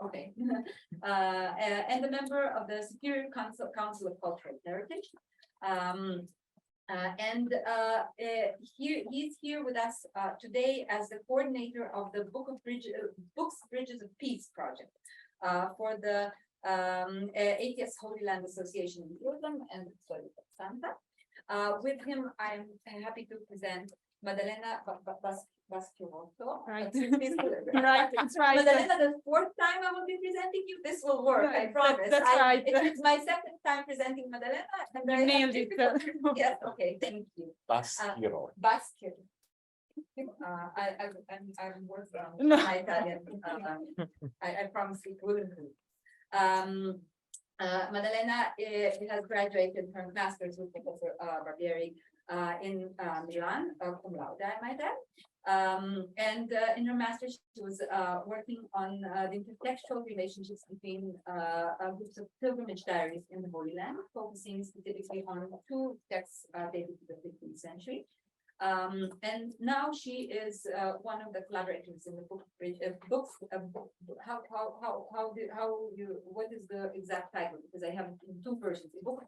Okay. And a member of the Superior Council of Cultural Heritage. He's here with us today as the coordinator of the Books Bridges of Peace project for the ATS Holy Land Association in Jerusalem and Santa. With him, I'm happy to present Maddalena Baschiotto. Right. Right, that's right. Maddalena, the fourth time I will be presenting you. This will work, I promise. That's right. It's my second time presenting Maddalena. And You nailed it. Yes, okay, thank you. Baschiotto. Baschiotto. I'm working on No. my Italian. I promise it will improve. Maddalena has graduated her master's with Professor Barbieri in Milan, cum laude, I might add. And in her master's, she was working on the intertextual relationships between groups of pilgrimage diaries in the Holy Land, focusing specifically on two texts dated to the 15th century. And now she is one of the collaborators in the books. What is the exact title? Because I have two versions. The Books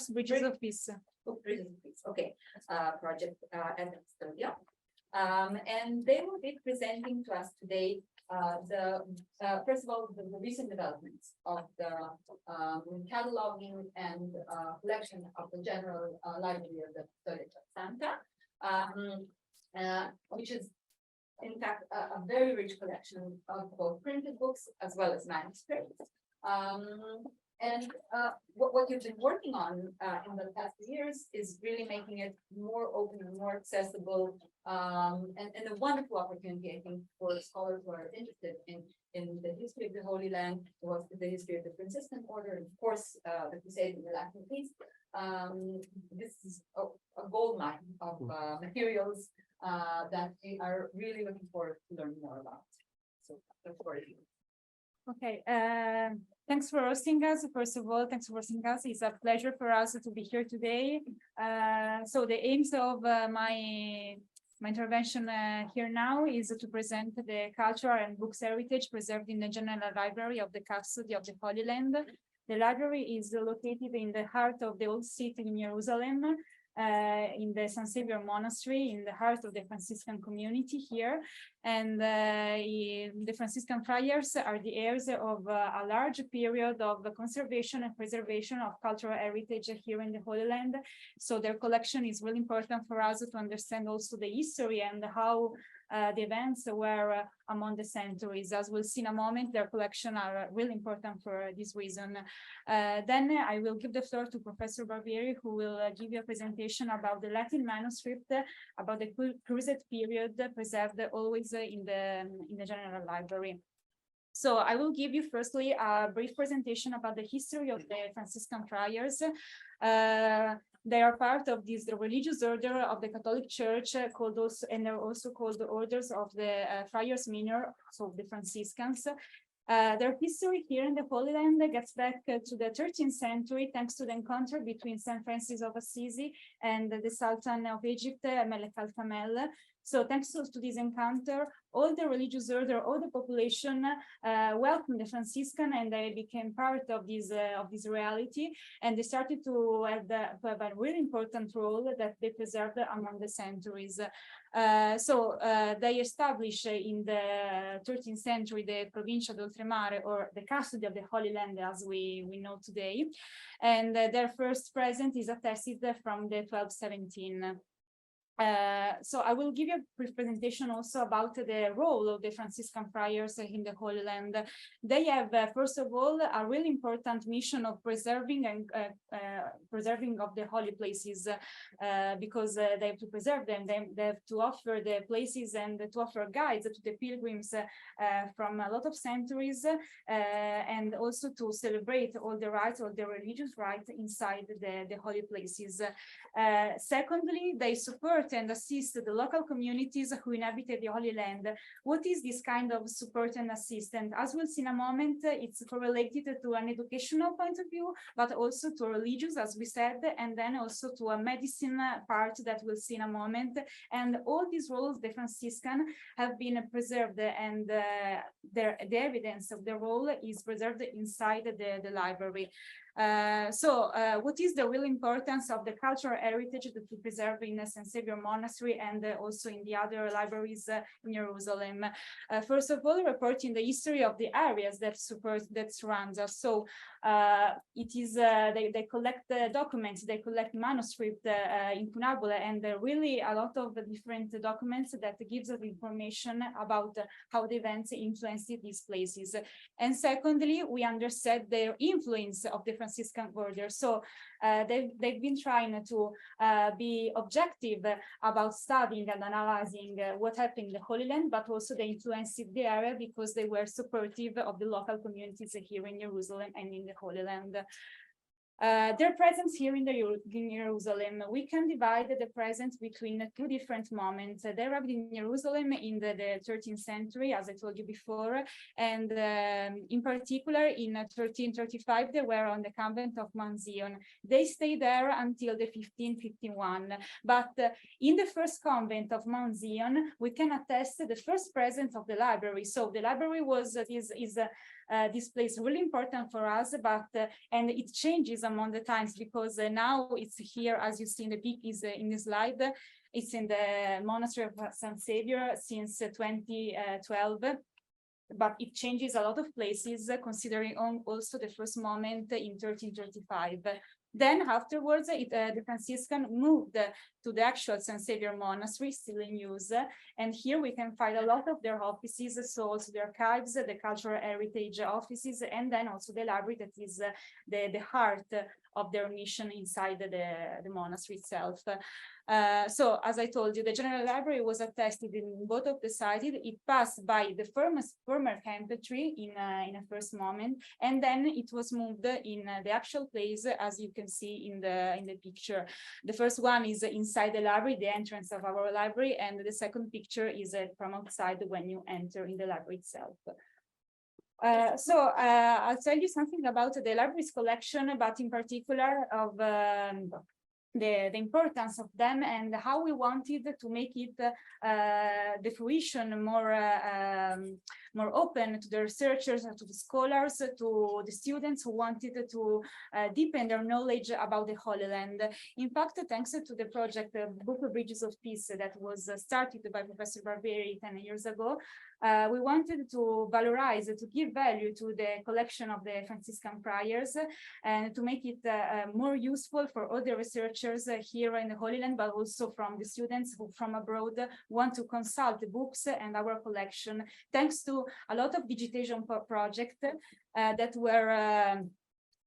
Bridges of Peace. Book Bridges of Peace. Okay, project at Studio. And they will be presenting to us today first of all the recent developments of the cataloging and collection of the General Library of the Storia Santa, which is in fact a very rich collection of both printed books as well as manuscripts. And what you've been working on in the past few years is really making it more open and more accessible, and a wonderful opportunity, I think, for scholars who are interested in the history of the Holy Land, the history of the Franciscan Order, and of course, the Crusade and the Latin Peace. This is a gold mine of materials that we are really looking forward to learn more about. So, that's for you. Okay, thanks for hosting us. First of all, thanks for hosting us. It's a pleasure for us to be here today. So the aims of my intervention here now is to present the cultural and books heritage preserved in the General Library of the Custody of the Holy Land. The library is located in the heart of the old city in Jerusalem, in the San Xavier Monastery, in the heart of the Franciscan community here. And the Franciscan friars are the heirs of a large period of conservation and preservation of cultural heritage here in the Holy Land. So their collection is really important for us to understand also the history and how the events were among the centuries. As we'll see in a moment, their collection are really important for this reason. Then I will give the floor to Professor Barbieri, who will give you a presentation about the Latin manuscript, about the Crusade period preserved always in the General Library. So I will give you firstly a brief presentation about the history of the Franciscan friars. They are part of this religious order of the Catholic Church, called also, and they're also called the orders of the Friars Minor, so the Franciscans. Their history here in the Holy Land gets back to the 13th century, thanks to the encounter between Saint Francis of Assisi and the Sultan of Egypt, Melek Al-Kamel. So thanks to this encounter, all the religious order, all the population welcomed the Franciscan, and they became part of this reality, and they started to have a really important role that they preserved among the centuries. So they established in the 13th century the Provincia d'Oltremare, or the Custody of the Holy Land as we know today, and their first presence is attested from the 1217. So I will give you a brief presentation also about the role of the Franciscan friars in the Holy Land. They have, first of all, a really important mission of preserving and preserving of the holy places, because they have to preserve them. They have to offer the places and to offer guides to the pilgrims from a lot of centuries, and also to celebrate all the rites, all the religious rites inside the holy places. Secondly, they support support and assist the local communities who inhabited the Holy Land. What is this kind of support and assistance? As we'll see in a moment, it's correlated to an educational point of view, but also to religious, as we said, and then also to a medicine part that we'll see in a moment. And all these roles, the Franciscan, have been preserved, and the evidence of the role is preserved inside the library. What is the real importance of the cultural heritage that we preserve in St. Xavier Monastery and also in the other libraries in Jerusalem? First of all, reporting the history of the areas that surrounds us. So it is they collect the documents, they collect manuscript incunabule, and really a lot of different documents that gives us information about how the events influenced these places. And secondly, we understand their influence of the Franciscan order. So they've been trying to be objective about studying and analyzing what happened in the Holy Land, but also they influenced the area because they were supportive of the local communities here in Jerusalem and in the Holy Land. Their presence here in Jerusalem, we can divide the presence between two different moments. They arrived in Jerusalem in the 13th century, as I told you before, and in particular in 1335 they were on the convent of Mount Zion. They stayed there until the 1551, but in the first convent of Mount Zion we can attest the first presence of the library. So the library was this place really important for us, but and it changes among the times because now it's here, as you see in the peak is in the slide. It's in the monastery of St. Xavier since 2012. But it changes a lot of places, considering also the first moment in 1335. Then afterwards, the Franciscan moved to the actual St. Xavier Monastery, still in use. And here we can find a lot of their offices, so also the archives, the cultural heritage offices, and then also the library that is the heart of their mission inside the monastery itself. So as I told you, the General Library was attested in both of the sites. It passed by the former Campetree in a first moment, and then it was moved in the actual place, as you can see in the picture. The first one is inside the library, the entrance of our library, and the second picture is from outside when you enter in the library itself. I'll tell you something about the library's collection, but in particular of the importance of them and how we wanted to make it the fruition more open to the researchers, to the scholars, to the students who wanted to deepen their knowledge about the Holy Land. In fact, thanks to the project Book of Bridges of Peace that was started by Professor Barbieri 10 years ago, we wanted to valorize, to give value to the collection of the Franciscan friars and to make it more useful for all the researchers here in the Holy Land, but also from the students who from abroad want to consult the books and our collection, thanks to a lot of digitization projects that were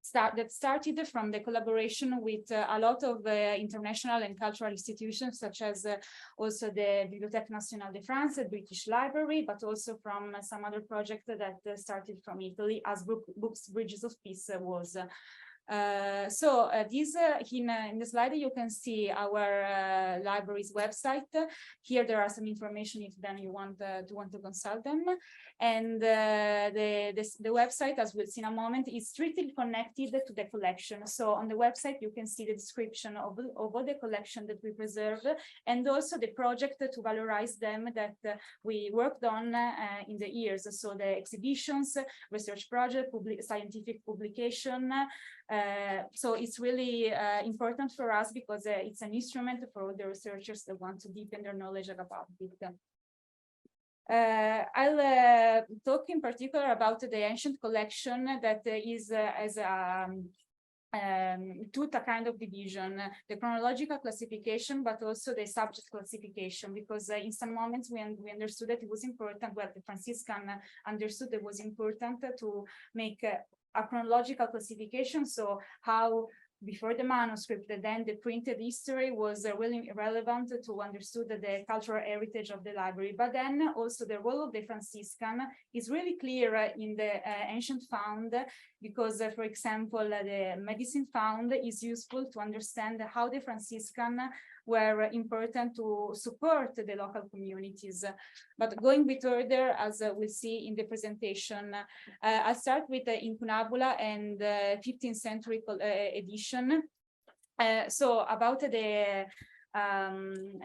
started from the collaboration with a lot of international and cultural institutions, such as also the Bibliothèque Nationale de France, the British Library, but also from some other project that started from Italy, as Books Bridges of Peace was. In the slide you can see our library's website. Here there are some information if then you want to consult them, and the website, as we'll see in a moment, is strictly connected to the collection. So on the website you can see the description of all the collection that we preserve, and also the project to valorize them that we worked on in the years. So the exhibitions, research project, scientific publication. So it's really important for us because it's an instrument for the researchers that want to deepen their knowledge about it. I'll talk in particular about the ancient collection that is as two kind of division, the chronological classification, but also the subject classification, because in some moments we understood that it was important, well, the Franciscan understood it was important to make a chronological classification, so how before the manuscript, then the printed history was really relevant to understand the cultural heritage of the library. But then also the role of the Franciscan is really clear in the ancient found, because, for example, the medicine found is useful to understand how the Franciscan were important to support the local communities. But going a bit further, as we'll see in the presentation, I'll start with the incunabula and 15th century edition. So about the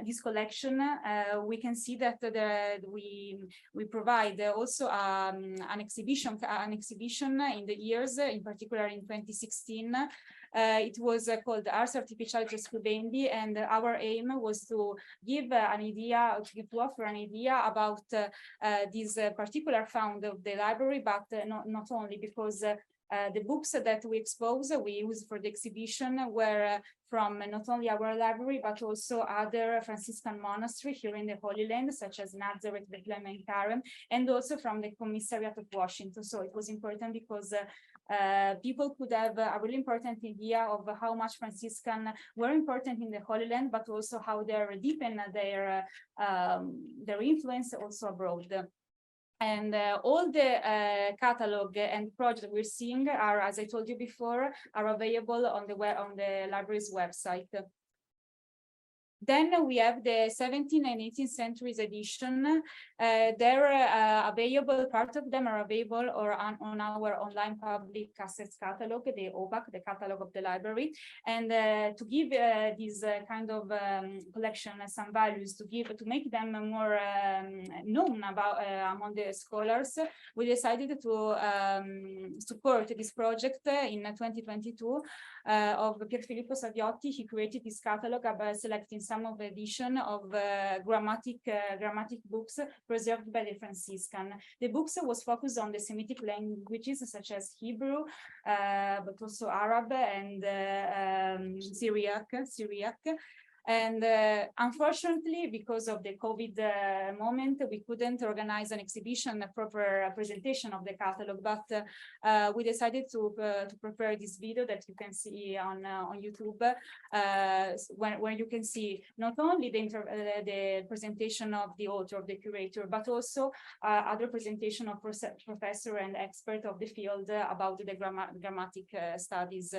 this collection, we can see that we provide also an exhibition in the years, in particular in 2016. It was called Ars Artificialis Scribendi, and our aim was to give an idea, to offer an idea about this particular found of the library, but not only, because the books that we use for the exhibition were from not only our library, but also other Franciscan monasteries here in the Holy Land, such as Nazareth, Bethlehem, and Karen, and also from the Commissariat of Washington. So it was important because people could have a really important idea of how much Franciscan were important in the Holy Land, but also how they deepen their influence also abroad. And all the catalog and projects we're seeing are, as I told you before, are available on the library's website. Then we have the 17th and 18th centuries edition. They're available, part of them are available or on our online public assets catalog, the OPAC, the catalog of the library. And to give this kind of collection some values, to make them more known about among the scholars, we decided to support this project in 2022 of Pier Filippo Saviotti. He created this catalog by selecting some of the edition of grammatic books preserved by the Franciscan. The books was focused on the Semitic languages such as Hebrew, but also Arab and Syriac. And unfortunately, because of the COVID moment, we couldn't organize an exhibition, a proper presentation of the catalog, but we decided to prepare this video that you can see on YouTube, where you can see not only the presentation of the author, of the curator, but also other presentation of professor and expert of the field about the grammatic studies.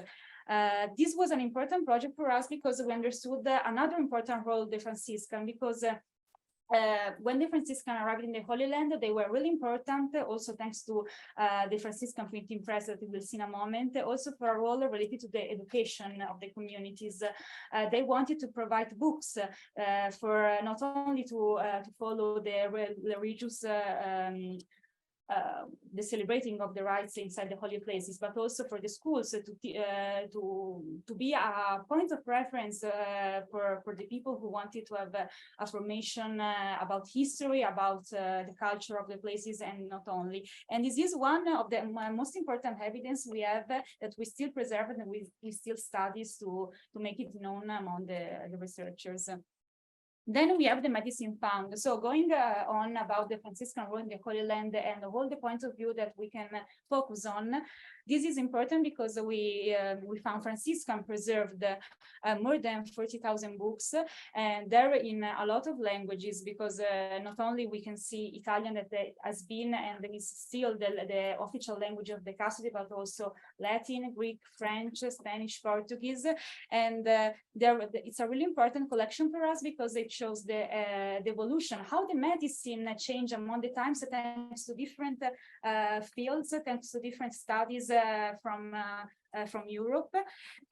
This was an important project for us because we understood another important role of the Franciscan, because when the Franciscan arrived in the Holy Land, they were really important, also thanks to the Franciscan printing press that we will see in a moment, also for a role related to the education of the communities. They wanted to provide books for not only to follow the religious the celebrating of the rites inside the holy places, but also for the schools to be a point of reference for the people who wanted to have a formation about history, about the culture of the places, and not only. And this is one of the most important evidence we have that we still preserve and we still study to make it known among the researchers. Then we have the medicine found. So going on about the Franciscan role in the Holy Land and all the points of view that we can focus on, this is important because we found Franciscan preserved more than 40,000 books, and they're in a lot of languages, because not only we can see Italian that has been and is still the official language of the custody, but also Latin, Greek, French, Spanish, Portuguese, and it's a really important collection for us because it shows the evolution, how the medicine changed among the times, thanks to different fields, thanks to different studies from Europe.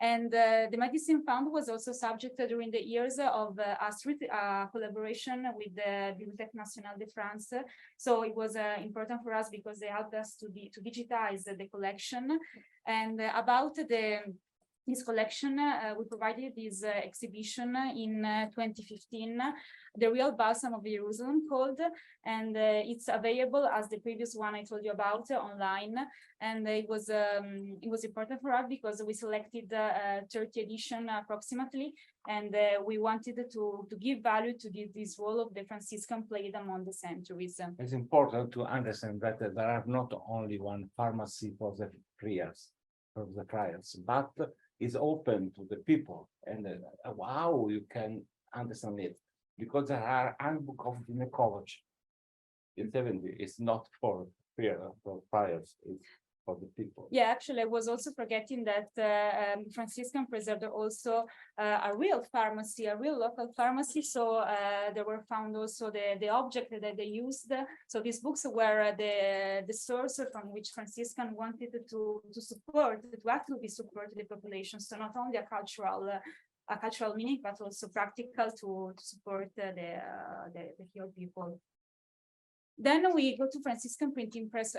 And the medicine found was also subject during the years of a strict collaboration with the Bibliothèque Nationale de France. So it was important for us because they helped us to digitize the collection. And about this collection, we provided this exhibition in 2015, The Real Balsam of Jerusalem called, and it's available as the previous one I told you about online. And it was important for us because we selected 30 edition approximately, and we wanted to give value to this role of the Franciscan played among the centuries. It's important to understand that there are not only one pharmacy for the prayers, but is open to the people, and how you can understand it, because there are handbook of Ginekology in 70. It's not for prayer, for prayers. It's for the people. Yeah, actually, I was also forgetting that Franciscan preserved also a real pharmacy, a real local pharmacy. So there were found also the object that they used. So these books were the source from which Franciscan wanted to support, to actively support the population. So not only a cultural meaning, but also practical to support the Hill people. Then we go to Franciscan Printing Press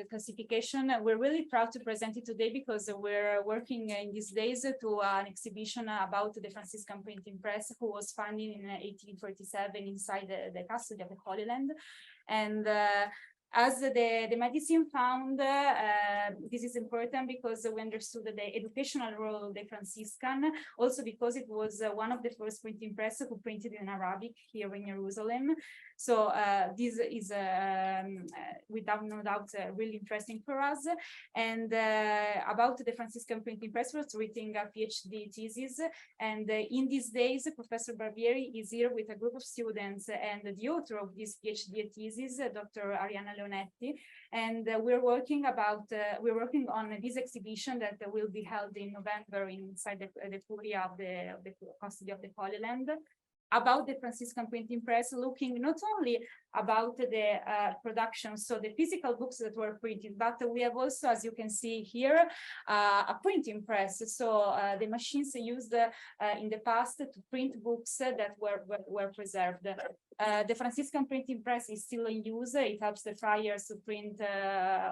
classification. We're really proud to present it today because we're working in these days to an exhibition about the Franciscan Printing Press, who was founded in 1847 inside the custody of the Holy Land. And as the medicine found, this is important because we understood the educational role of the Franciscan, also because it was one of the first printing press who printed in Arabic here in Jerusalem. So this is, without no doubt, really interesting for us. And about the Franciscan printing press, was writing a PhD thesis. And in these days, Professor Barbieri is here with a group of students and the author of this PhD thesis, Dr. Arianna Leonetti. And we're working on this exhibition that will be held in November inside the Curia of the custody of the Holy Land, about the Franciscan printing press, looking not only about the production, so the physical books that were printed, but we have also, as you can see here, a printing press. So the machines used in the past to print books that were preserved. The Franciscan printing press is still in use. It helps the friars to print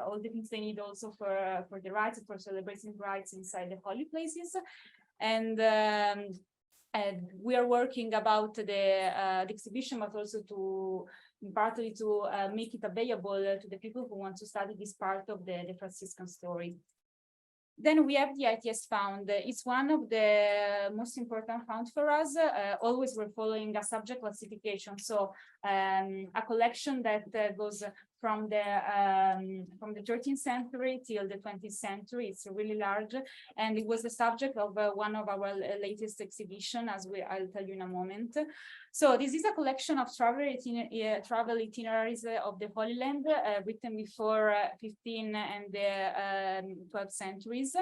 all the things they need also for the rites, for celebrating rites inside the holy places. And we are working about the exhibition, but also partly to make it available to the people who want to study this part of the Franciscan story. Then we have the ITS Found. It's one of the most important found for us. Always we're following a subject classification. So a collection that goes from the 13th century till the 20th century. It's really large, and it was the subject of one of our latest exhibition, as I'll tell you in a moment. So this is a collection of travel itineraries of the Holy Land, written before 15 and the 12th centuries.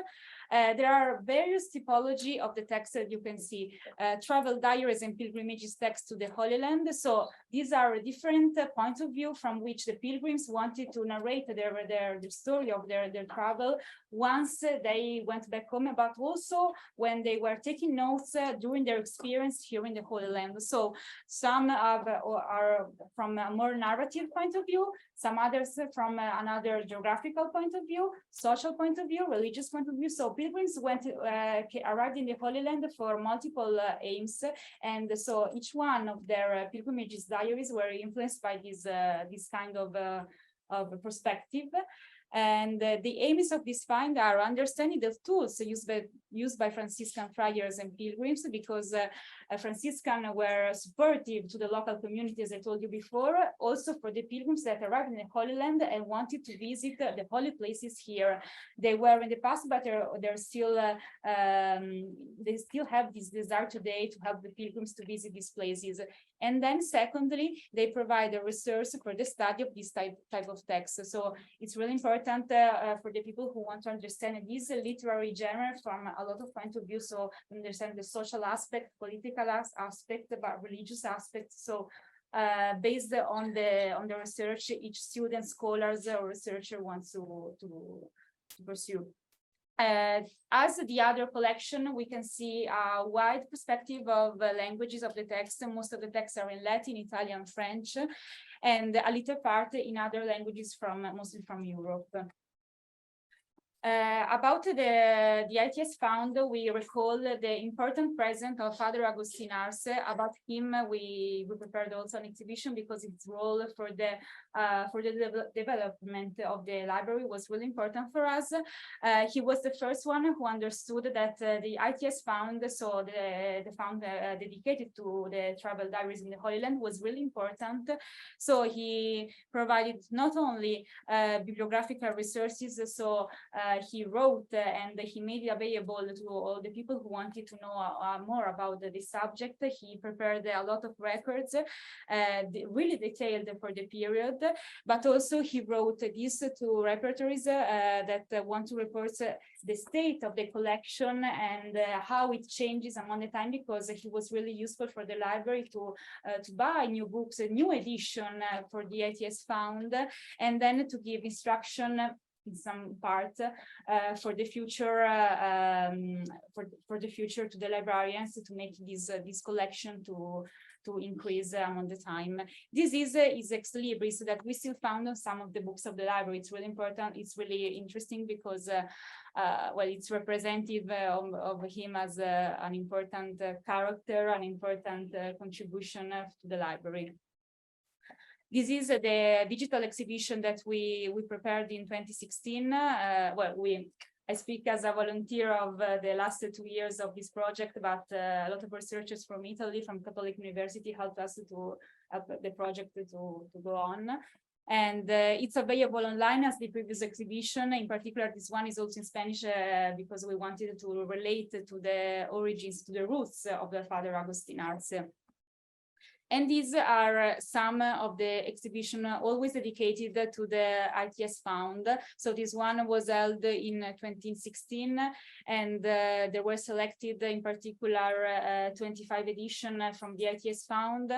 There are various typology of the text that you can see, travel diaries and pilgrimages text to the Holy Land. So these are different points of view from which the pilgrims wanted to narrate their story of their travel once they went back home, but also when they were taking notes during their experience here in the Holy Land. So some are from a more narrative point of view, some others from another geographical point of view, social point of view, religious point of view. So pilgrims arrived in the Holy Land for multiple aims, and so each one of their pilgrimages diaries were influenced by this kind of perspective. And the aims of this find are understanding the tools used by Franciscan friars and pilgrims, because Franciscan were supportive to the local community, as I told you before, also for the pilgrims that arrived in the Holy Land and wanted to visit the holy places here. They were in the past, but they're still they still have this desire today to help the pilgrims to visit these places. And then secondly, they provide a resource for the study of this type of text. So it's really important for the people who want to understand this literary genre from a lot of point of view. So understand the social aspect, political aspect, but religious aspect. So based on the research each student, scholars, or researcher wants to pursue. As the other collection, we can see a wide perspective of languages of the text. Most of the texts are in Latin, Italian, French, and a little part in other languages mostly from Europe. About the ITS Found, we recall the important presence of Father Agustin Arce. About him, we prepared also an exhibition because his role for the development of the library was really important for us. He was the first one who understood that the ITS Found, so the found dedicated to the travel diaries in the Holy Land, was really important. So he provided not only bibliographical resources, so he wrote and he made it available to all the people who wanted to know more about this subject. He prepared a lot of records, really detailed for the period, but also he wrote these two repertories that want to report the state of the collection and how it changes among the time, because he was really useful for the library to buy new books, a new edition for the ITS Found, and then to give instruction in some part for the future for the future to the librarians to make this collection to increase on the time. This is ex libris that we still found on some of the books of the library. It's really important. It's really interesting because well, it's representative of him as an important character, an important contribution to the library. This is the digital exhibition that we prepared in 2016. Well, I speak as a volunteer of the last 2 years of this project, but a lot of researchers from Italy, from Catholic University, helped us to help the project to go on. And it's available online as the previous exhibition. In particular, this one is also in Spanish because we wanted to relate to the origins, to the roots of the Father Agustin Arce. And these are some of the exhibition always dedicated to the ITS Found. So this one was held in 2016, and there were selected in particular 25 edition from the ITS Found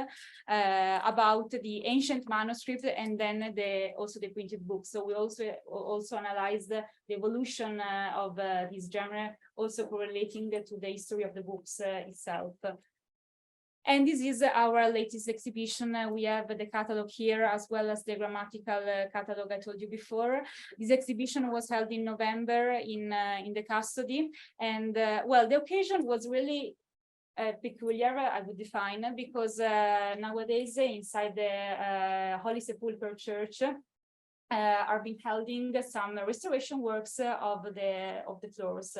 about the ancient manuscript, and then also the printed books. So we also analyzed the evolution of this genre, also correlating to the history of the books itself. And this is our latest exhibition. We have the catalog here, as well as the grammatical catalog I told you before. This exhibition was held in November in the custody. And well, the occasion was really peculiar, I would define, because nowadays inside the Holy Sepulchre Church are being holding some restoration works of the floors.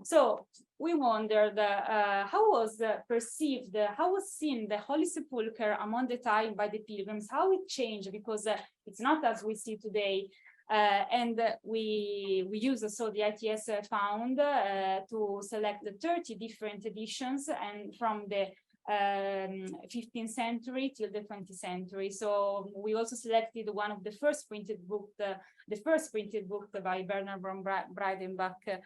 So we wondered how was perceived, how was seen the Holy Sepulchre among the time by the pilgrims, how it changed, because it's not as we see today. And we use also the ITS Found to select the 30 different editions, and from the 15th century till the 20th century. So we also selected one of the first printed book, the first printed book by Bernard von Breidenbach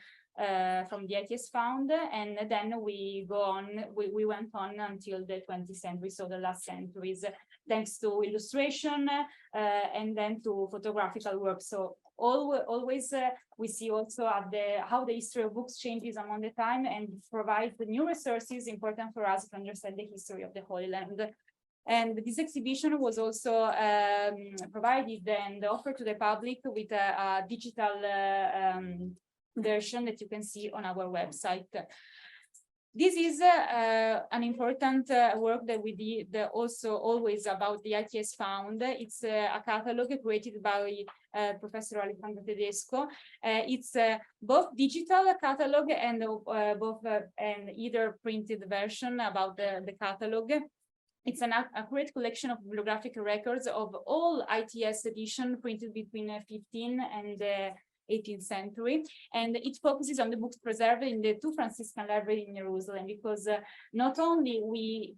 from the ITS Found, and then we went on until the 20th century, so the last centuries, thanks to illustration and then to photographical work. So always we see also at how the history of books changes among the time, and provides the new resources important for us to understand the history of the Holy Land. And this exhibition was also provided and offered to the public with a digital version that you can see on our website. This is an important work that we did also always about the ITS Found. It's a catalog created by Professor Alessandro Tedesco. It's both digital catalog and and either printed version about the catalog. It's an accurate collection of bibliographic records of all ITS edition printed between 15th and 18th century, and it focuses on the books preserved in the two Franciscan libraries in Jerusalem, because not only we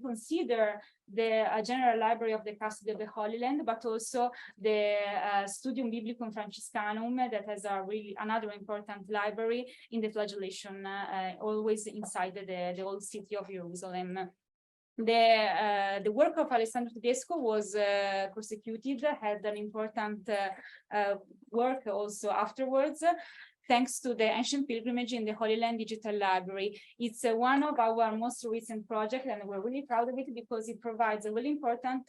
consider the general library of the Custody of the Holy Land, but also the Studium Biblicum Franciscanum, that has another important library in the Flagellation, always inside the old city of Jerusalem. The work of Alessandro Tedesco was prosecuted, had an important work also afterwards, thanks to the Ancient Pilgrimage in the Holy Land Digital Library. It's one of our most recent projects, and we're really proud of it because it provides a really important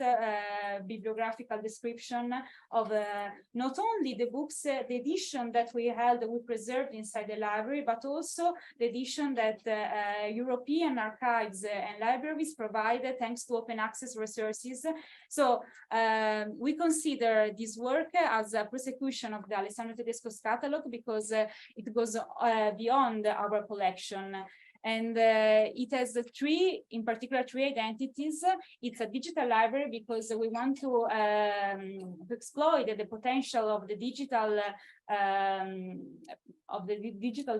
bibliographical description of not only the books, the edition that we preserved inside the library, but also the edition that European archives and libraries provided thanks to open access resources. So we consider this work as a prosecution of the Alessandro Tedesco's catalog, because it goes beyond our collection. And it has in particular, three identities. It's a digital library because we want to exploit the potential of the digital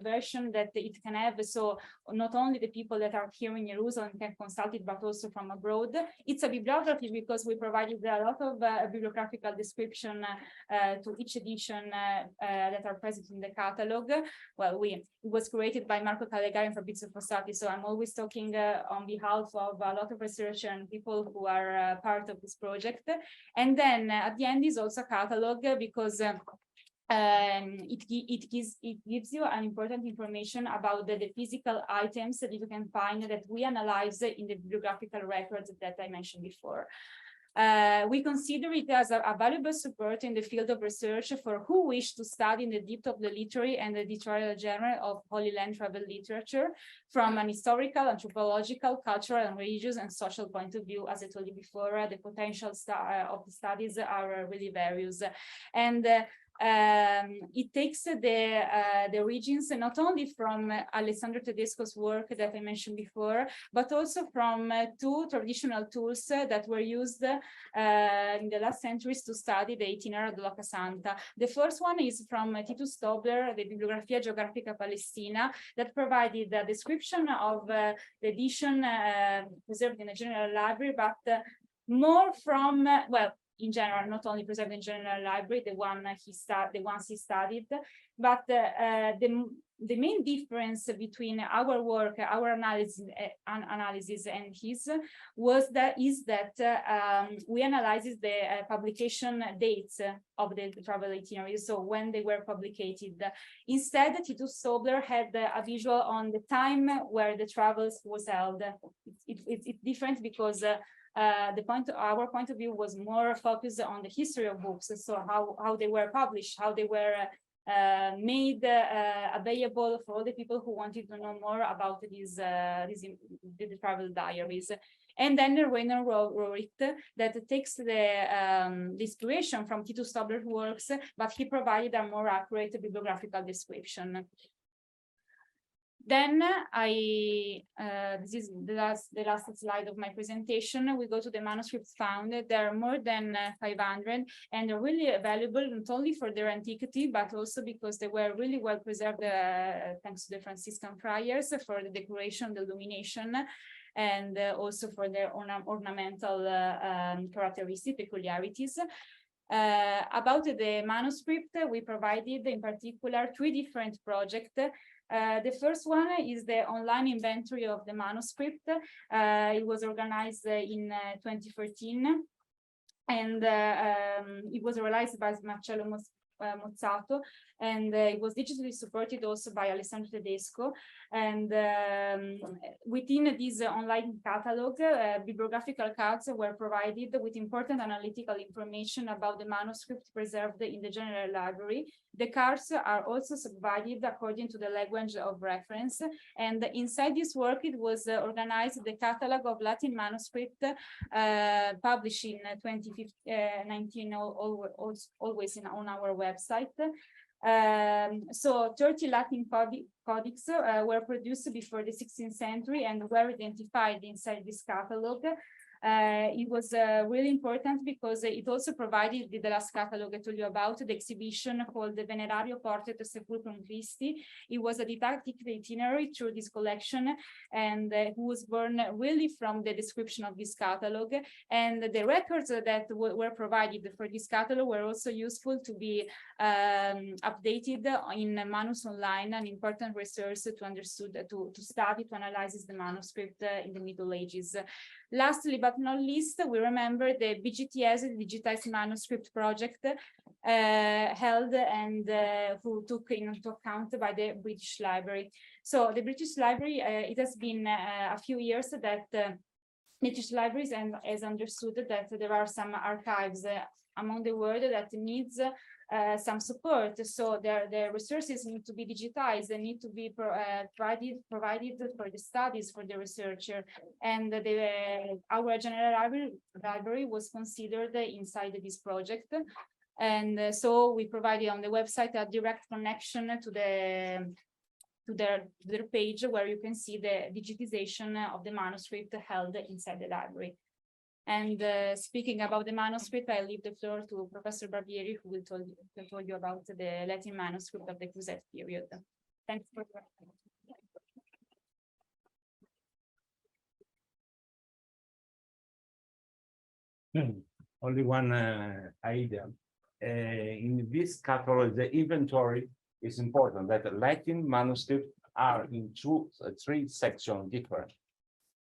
version that it can have. So not only the people that are here in Jerusalem can consult it, but also from abroad. It's a bibliography because we provided a lot of bibliographical description to each edition that are present in the catalog. Well, it was created by Marco Callegari and Fabrizio Fossati, so I'm always talking on behalf of a lot of researchers and people who are part of this project. And then at the end is also a catalog because it gives you an important information about the physical items that you can find that we analyze in the bibliographical records that I mentioned before. We consider it as a valuable support in the field of research for who wish to study in the depth of the literary and the editorial genre of Holy Land travel literature from an historical, anthropological, cultural, and religious and social point of view. As I told you before, the potential of the studies are really various. And it takes the origins not only from Alessandro Tedesco's work that I mentioned before, but also from two traditional tools that were used in the last centuries to study the Itinerario della Santa. The first one is from Titus Tobler, the Bibliografia Geografica Palestina, that provided a description of the edition preserved in the General Library, but more from, well, in general, not only preserved in General Library, the ones he studied, but the main difference between our work, our analysis and his is that we analyzed the publication dates of the travel itineraries, so when they were published. Instead, Titus Tobler had a visual on the time where the travels was held. It's different because our point of view was more focused on the history of books, so how they were published, how they were made available for all the people who wanted to know more about the travel diaries. And then Rainer Rohricht that takes the inspiration from Titus Tobler's works, but he provided a more accurate bibliographical description. Then this is the last slide of my presentation. We go to the manuscripts found. There are more than 500, and they're really valuable not only for their antiquity, but also because they were really well preserved thanks to the Franciscan friars for the decoration, the illumination, and also for their ornamental characteristics, peculiarities. About the manuscript, we provided in particular 3 different projects. The first one is the online inventory of the manuscript. It was organized in 2014, and it was realized by Marcello Mozzato, and it was digitally supported also by Alessandro Tedesco. And within this online catalog, bibliographical cards were provided with important analytical information about the manuscript preserved in the General Library. The cards are also subdivided according to the language of reference, and inside this work it was organized the catalog of Latin manuscript published in 2019, always on our website. So 30 Latin codices were produced before the 16th century and were identified inside this catalog. It was really important because it also provided the last catalog I told you about, the exhibition called the Venerario Portrait Sepulchrum Christi. It was a didactic itinerary through this collection, and who was born really from the description of this catalog. And the records that were provided for this catalog were also useful to be updated in Manus Online, an important resource to study, to analyze the manuscript in the Middle Ages. Lastly, but not least, we remember the BGTS Digitized Manuscript Project held and who took into account by the British Library. So the British Library, it has been a few years that British Libraries has understood that there are some archives among the world that needs some support. So their resources need to be digitized and need to be provided for the studies for the researcher. And our General Library was considered inside this project. And so we provided on the website a direct connection to the their page where you can see the digitization of the manuscript held inside the library. And speaking about the manuscript, I leave the floor to Professor Barbieri, who will tell you about the Latin manuscript of the Crusade period. Thanks for Only one idea. In this catalog, the inventory is important. That the Latin manuscripts are in three sections different.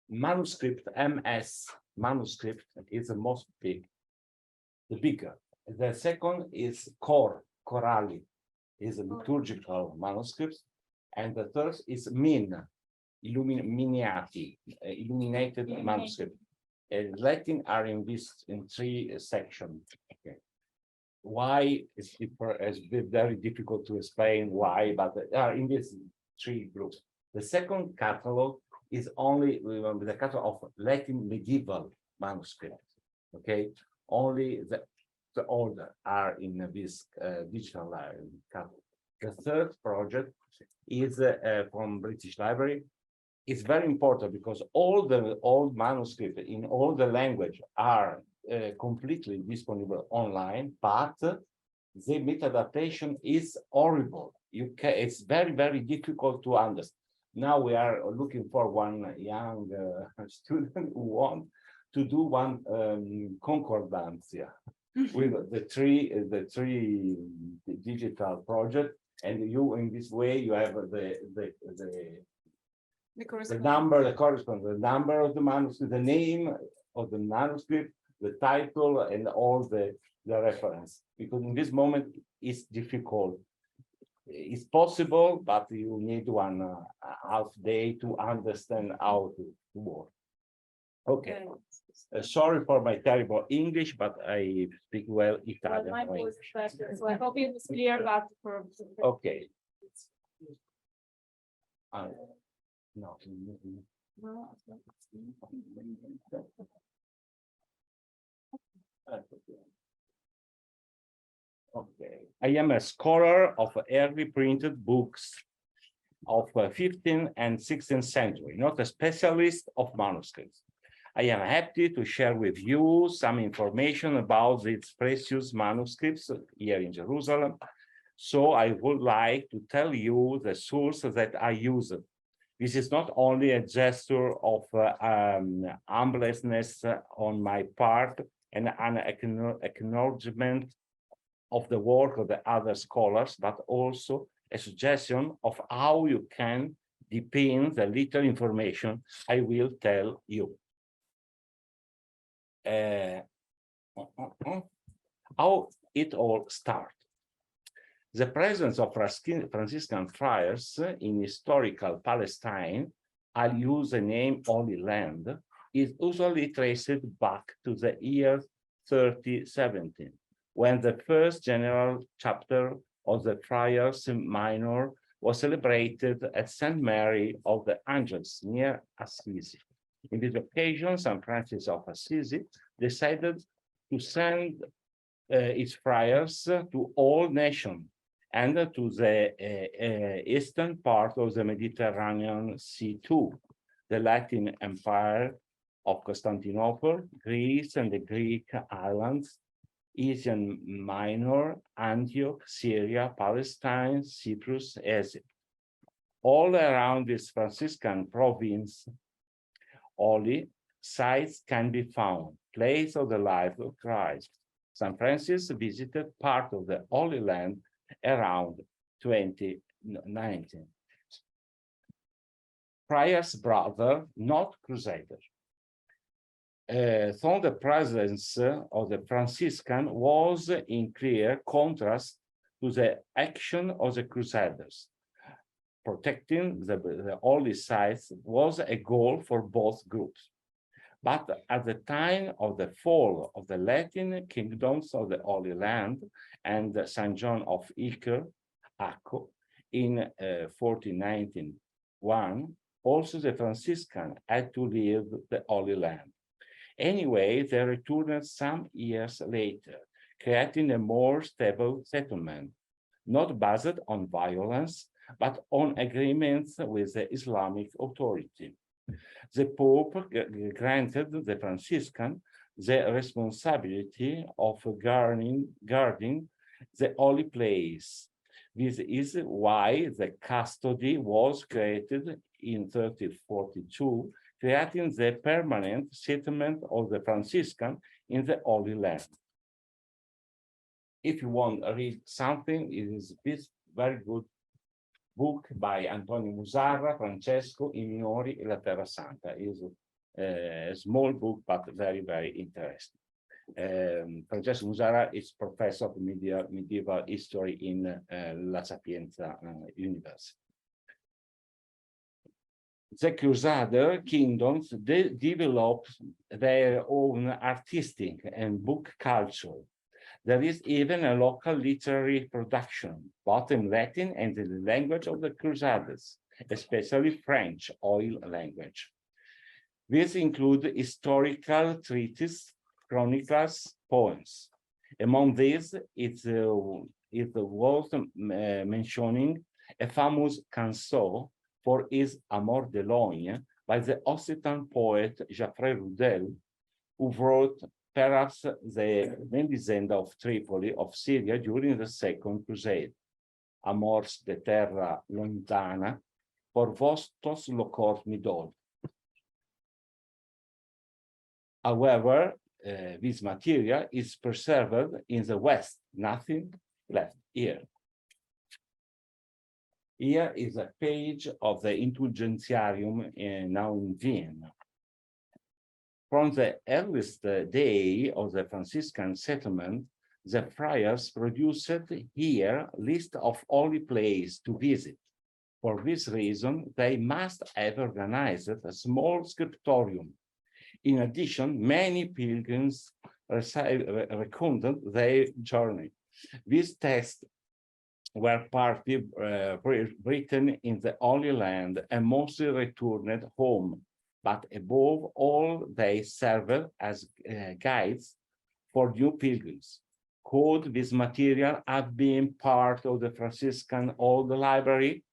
Manuscript MS manuscript is the most big, the bigger. The second is chorali, is a liturgical manuscript, and the third is illuminated manuscript. Latin are in three sections. Okay. Why is very difficult to explain why, but in these three groups. The second catalog is only the catalog of Latin medieval manuscripts. Okay, only the older are in this digital catalog. The third project is from British Library. It's very important because all the old manuscripts in all the language are completely disponible online, but the meta-adaptation is horrible. It's very, very difficult to understand. Now we are looking for one young student who wants to do one concordancia with the three digital project, and you in this way you have the number, the corresponding, the number of the manuscript, the name of the manuscript, the title, and all the reference. Because in this moment it's difficult. It's possible, but you need one half day to understand how to work. Okay. Sorry for my terrible English, but I speak well Italian. Well, mine was better, so I hope it was clear, but for okay. No. Okay. I am a scholar of early printed books of 15th and 16th century, not a specialist of manuscripts. I am happy to share with you some information about these precious manuscripts here in Jerusalem. So I would like to tell you the source that I used. This is not only a gesture of humbleness on my part and an acknowledgement of the work of the other scholars, but also a suggestion of how you can deepen the little information I will tell you. How it all started. The presence of Franciscan friars in historical Palestine, I'll use the name Holy Land, is usually traced back to the year 3017, when the first general chapter of the Friars Minor was celebrated at St. Mary of the Angels near Assisi. In this occasion, St. Francis of Assisi decided to send its friars to all nations and to the eastern part of the Mediterranean Sea too, the Latin Empire of Constantinople, Greece and the Greek islands, Asia Minor, Antioch, Syria, Palestine, Cyprus, Egypt. All around this Franciscan province, holy sites can be found, place of the life of Christ. St. Francis visited part of the Holy Land around 2019. Friars brother, not crusader. So the presence of the Franciscan was in clear contrast to the action of the Crusaders. Protecting the holy sites was a goal for both groups. But at the time of the fall of the Latin kingdoms of the Holy Land and St. John of Acco in 1491, also the Franciscan had to leave the Holy Land. Anyway, they returned some years later, creating a more stable settlement, not based on violence, but on agreements with the Islamic authority. The Pope granted the Franciscan the responsibility of guarding the holy place. This is why the custody was created in 1342, creating the permanent settlement of the Franciscan in the Holy Land. If you want to read something, it is this very good book by Antonio Musarra, Francesco, I Minori e la Terra Santa. It is a small book, but very, very interesting. Francesco Musarra is professor of medieval history in La Sapienza University. The Crusader kingdoms developed their own artistic and book culture. There is even a local literary production, both in Latin and in the language of the Crusaders, especially French oil language. These include historical treatises, chronicles, poems. Among these, it's worth mentioning a famous canso for his Amor de Logne by the Occitan poet Geoffrey Rudel, who wrote perhaps the main descendant of Tripoli of Syria during the Second Crusade. Amors de terra lontana, por vostos locor midol. However, this material is preserved in the West, nothing left here. Here is a page of the Indulgentiarium now in Vienna. From the earliest day of the Franciscan settlement, the friars produced here a list of holy places to visit. For this reason, they must have organized a small scriptorium. In addition, many pilgrims recounted their journey. These texts were partly written in the Holy Land and mostly returned home, but above all, they served as guides for new pilgrims. Could this material have been part of the Franciscan Old Library?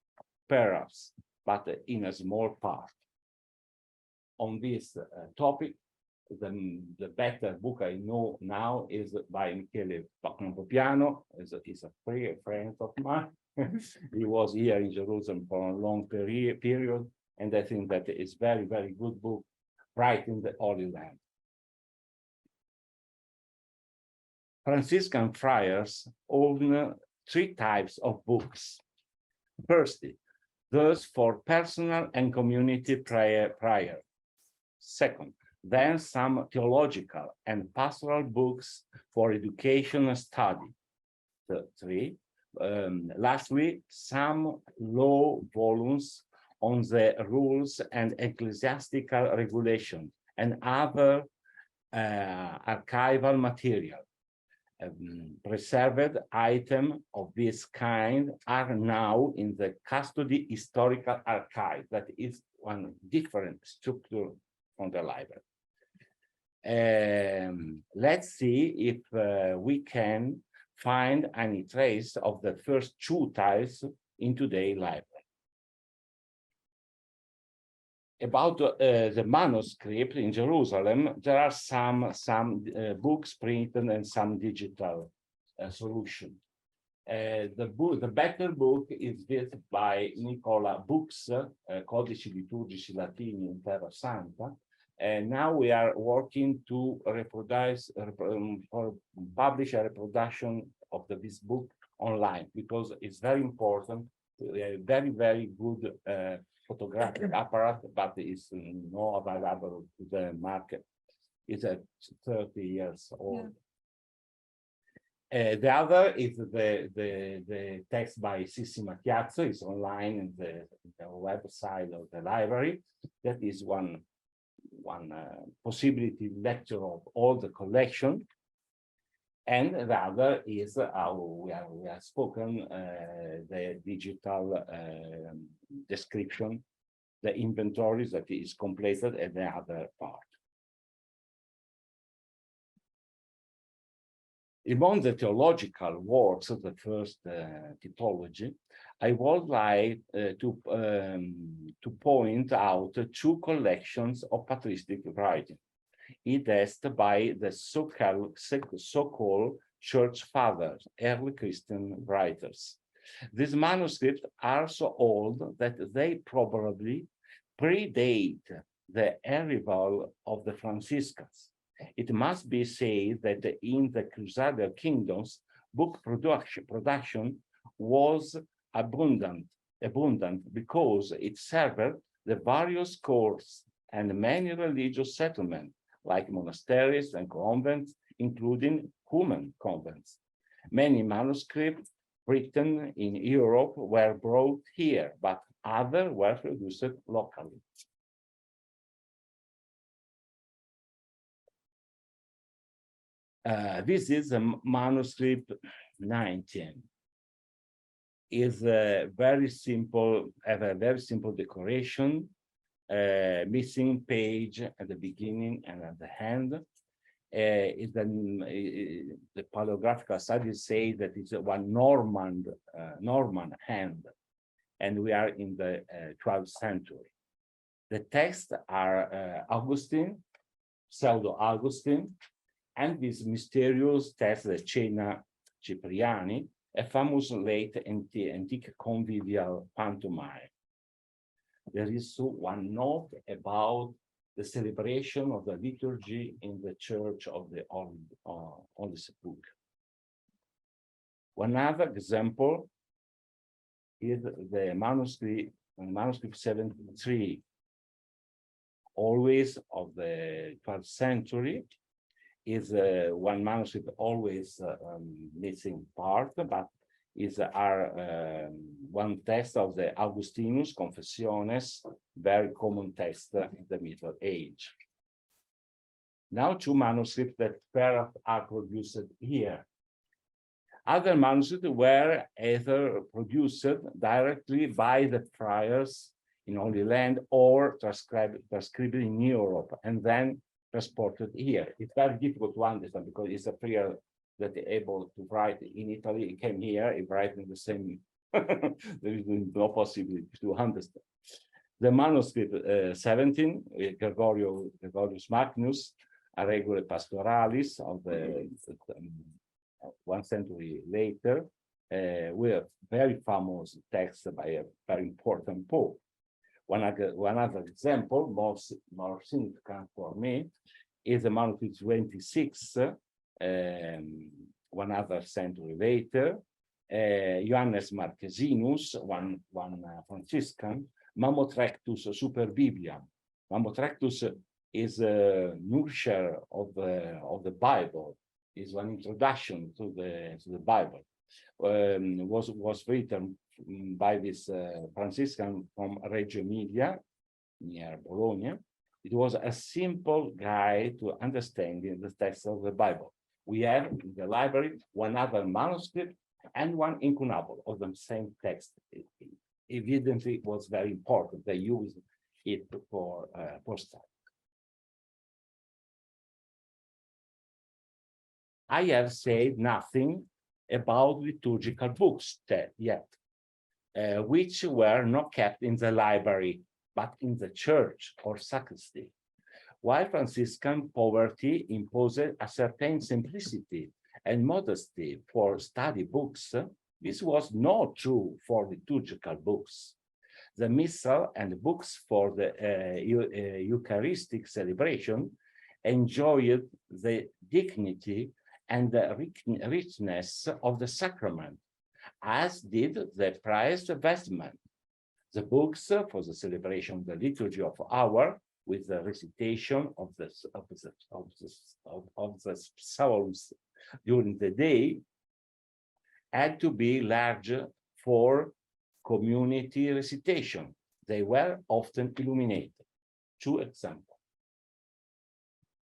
Perhaps, but in a small part. On this topic, the better book I know now is by Michele Campopiano. He's a friend of mine. He was here in Jerusalem for a long period, and I think that it's very, very good book, right in the Holy Land. Franciscan friars own three types of books. Firstly, those for personal and community prayer. Second, then some theological and pastoral books for education and study. Three, lastly, some law volumes on the rules and ecclesiastical regulation and other archival material. Preserved items of this kind are now in the Custody Historical Archive, that is one different structure from the library. Let's see if we can find any trace of the first two types in today's library. About the manuscript in Jerusalem, there are some books printed and some digital solution. The better book is this by Nicola Bux, Codici liturgici latini in Terra Santa. And now we are working to publish a reproduction of this book online, because it's very important. We have very, very good photographic apparat, but it's not available to the market. It's 30 years old. The other is the text by Sissi Mattiazzo. It's online in the website of the library. That is one possibility lecture of all the collection. And the other is we have spoken the digital description, the inventories that is completed at the other part. Among the theological works of the first typology, I would like to point out two collections of patristic writing, indexed by the so-called church fathers, early Christian writers. These manuscripts are so old that they probably predate the arrival of the Franciscans. It must be said that in the Crusader kingdoms, book production was abundant because it served the various courts and many religious settlements, like monasteries and convents, including human convents. Many manuscripts written in Europe were brought here, but others were produced locally. This is a manuscript 19. Is a very simple, have a very simple decoration, missing page at the beginning and at the end. The paleographical studies say that it's one Norman hand, and we are in the 12th century. The texts are Augustine, Pseudo-Augustine, and this mysterious text, the Cena Cipriani, a famous late antique convivial pantomime. There is one note about the celebration of the liturgy in the Church of the Holy Sepulchre. One other example is the manuscript 73, always of the 12th century. Is one manuscript always missing part, but is one text of the Augustinus Confessiones, very common text in the Middle Age. Now two manuscripts that are produced here. Other manuscripts were either produced directly by the friars in Holy Land or transcribed in Europe and then transported here. It's very difficult to understand because it's a friar that is able to write in Italy. He came here, he writes in the same. There is no possibility to understand. The manuscript 17, Gregorius Magnus, A Regulae Pastoralis of the 1 century later, with very famous text by a very important pope. One other example, more significant for me, is the manuscript 26, 1 other century later, Johannes Marquesinus, one Franciscan, Mammotrectus Super Bibliam. Mammotrectus is a nourisher of the Bible, is one introduction to the Bible. Was written by this Franciscan from Reggio Emilia, near Bologna. It was a simple guide to understanding the text of the Bible. We have in the library one other manuscript and one incunabule of the same text. It evidently was very important. They used it for study. I have said nothing about liturgical books yet, which were not kept in the library, but in the church or sacristy. While Franciscan poverty imposed a certain simplicity and modesty for study books, this was not true for liturgical books. The Missal and books for the Eucharistic celebration enjoyed the dignity and the richness of the sacrament, as did the prized vestment. The books for the celebration of the liturgy of hour, with the recitation of the psalms during the day, had to be large for community recitation. They were often illuminated. 2 examples.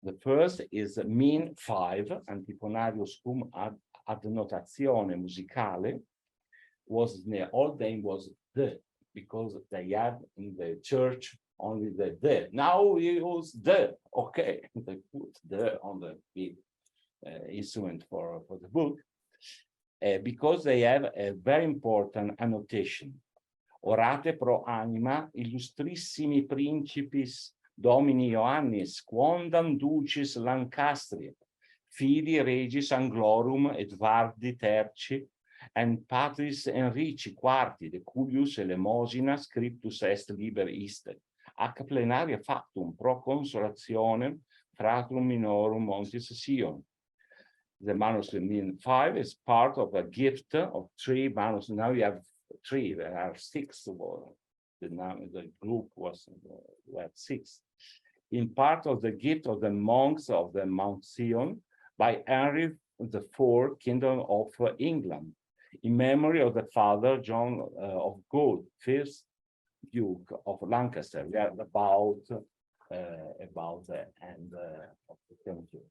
The first is Min 5, Antiphonarius cum ad notazione musicale, was in the old name was the, because they had in the church only the. Now we use the, okay, they put the on the big instrument for the book, because they have a very important annotation. Orate pro anima illustrissimi principis Domini Ioannis, quondam ducis Lancastri, fili regis Anglorum Edvardi Terci, and patris Enrici quarti, de cubius elemosina scriptus est liber iste, ac plenaria factum pro consolationem fratrum minorum Montis Sion. The manuscript in 5 is part of a gift of 3 manuscripts. Now you have 3, there are 6. The group was we had 6. In part of the gift of the monks of the Mount Sion by Henry IV, Kingdom of England, in memory of the father John of Gaunt, 5th Duke of Lancaster. We are about the end of the century.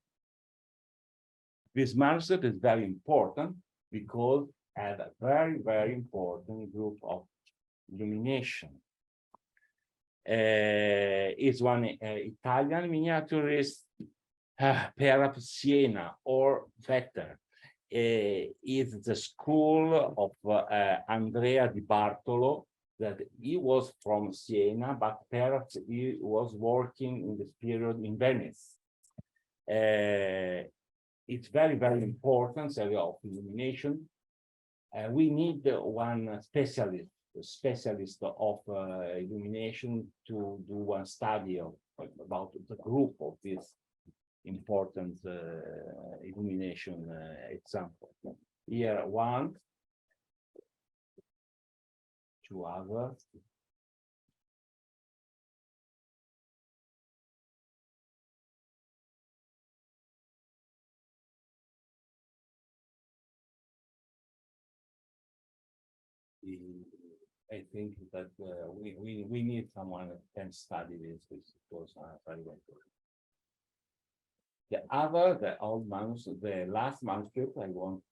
This manuscript is very important because it had a very, very important group of illumination. Is one Italian miniaturist, per Siena, or better, is the school of Andrea di Bartolo, that he was from Siena, but perhaps he was working in this period in Venice. It's very, very important area of illumination. We need one specialist of illumination to do one study about the group of this important illumination example. Here, 1, 2 others. I think that we need someone that can study this because very well. The old manuscript, the last manuscript I want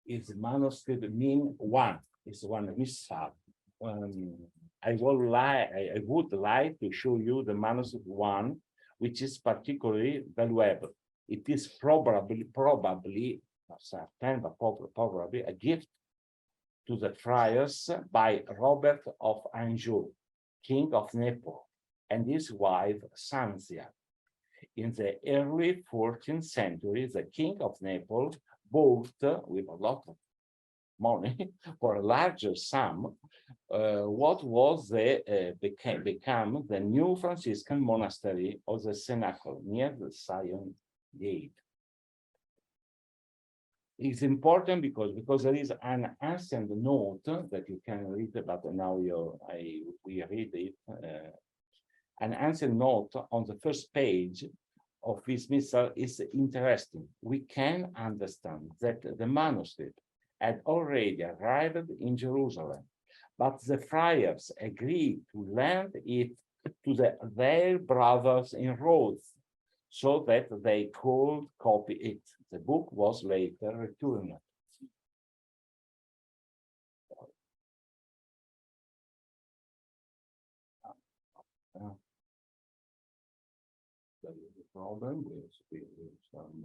is manuscript Min 1. It's one mishap. I would like to show you the manuscript 1, which is particularly valuable. It is probably a gift to the friars by Robert of Anjou, King of Naples, and his wife Sanzia. In the early 14th century, the King of Naples bought with a lot of money for a larger sum what was become the new Franciscan monastery of the Cenacle near the Sion Gate. It's important because there is an ancient note that you can read, but now we read it. An ancient note on the first page of this missal is interesting. We can understand that the manuscript had already arrived in Jerusalem, but the friars agreed to lend it to their brothers in Rhodes, so that they could copy it. The book was later returned. There is a problem with some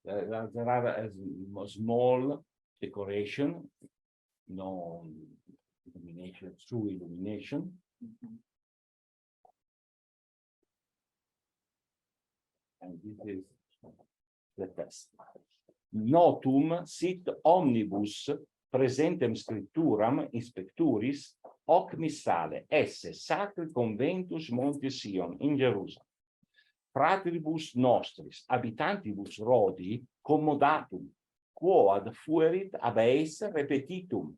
there are a small decoration, no illumination, true illumination. And this is the test. Notum sit omnibus presentem scripturam inspecturis hoc missale esse sacri conventus Monte Sion in Jerusalem. Fratribus nostris habitantibus Rodi commodatum quo ad fuerit ab eis repetitum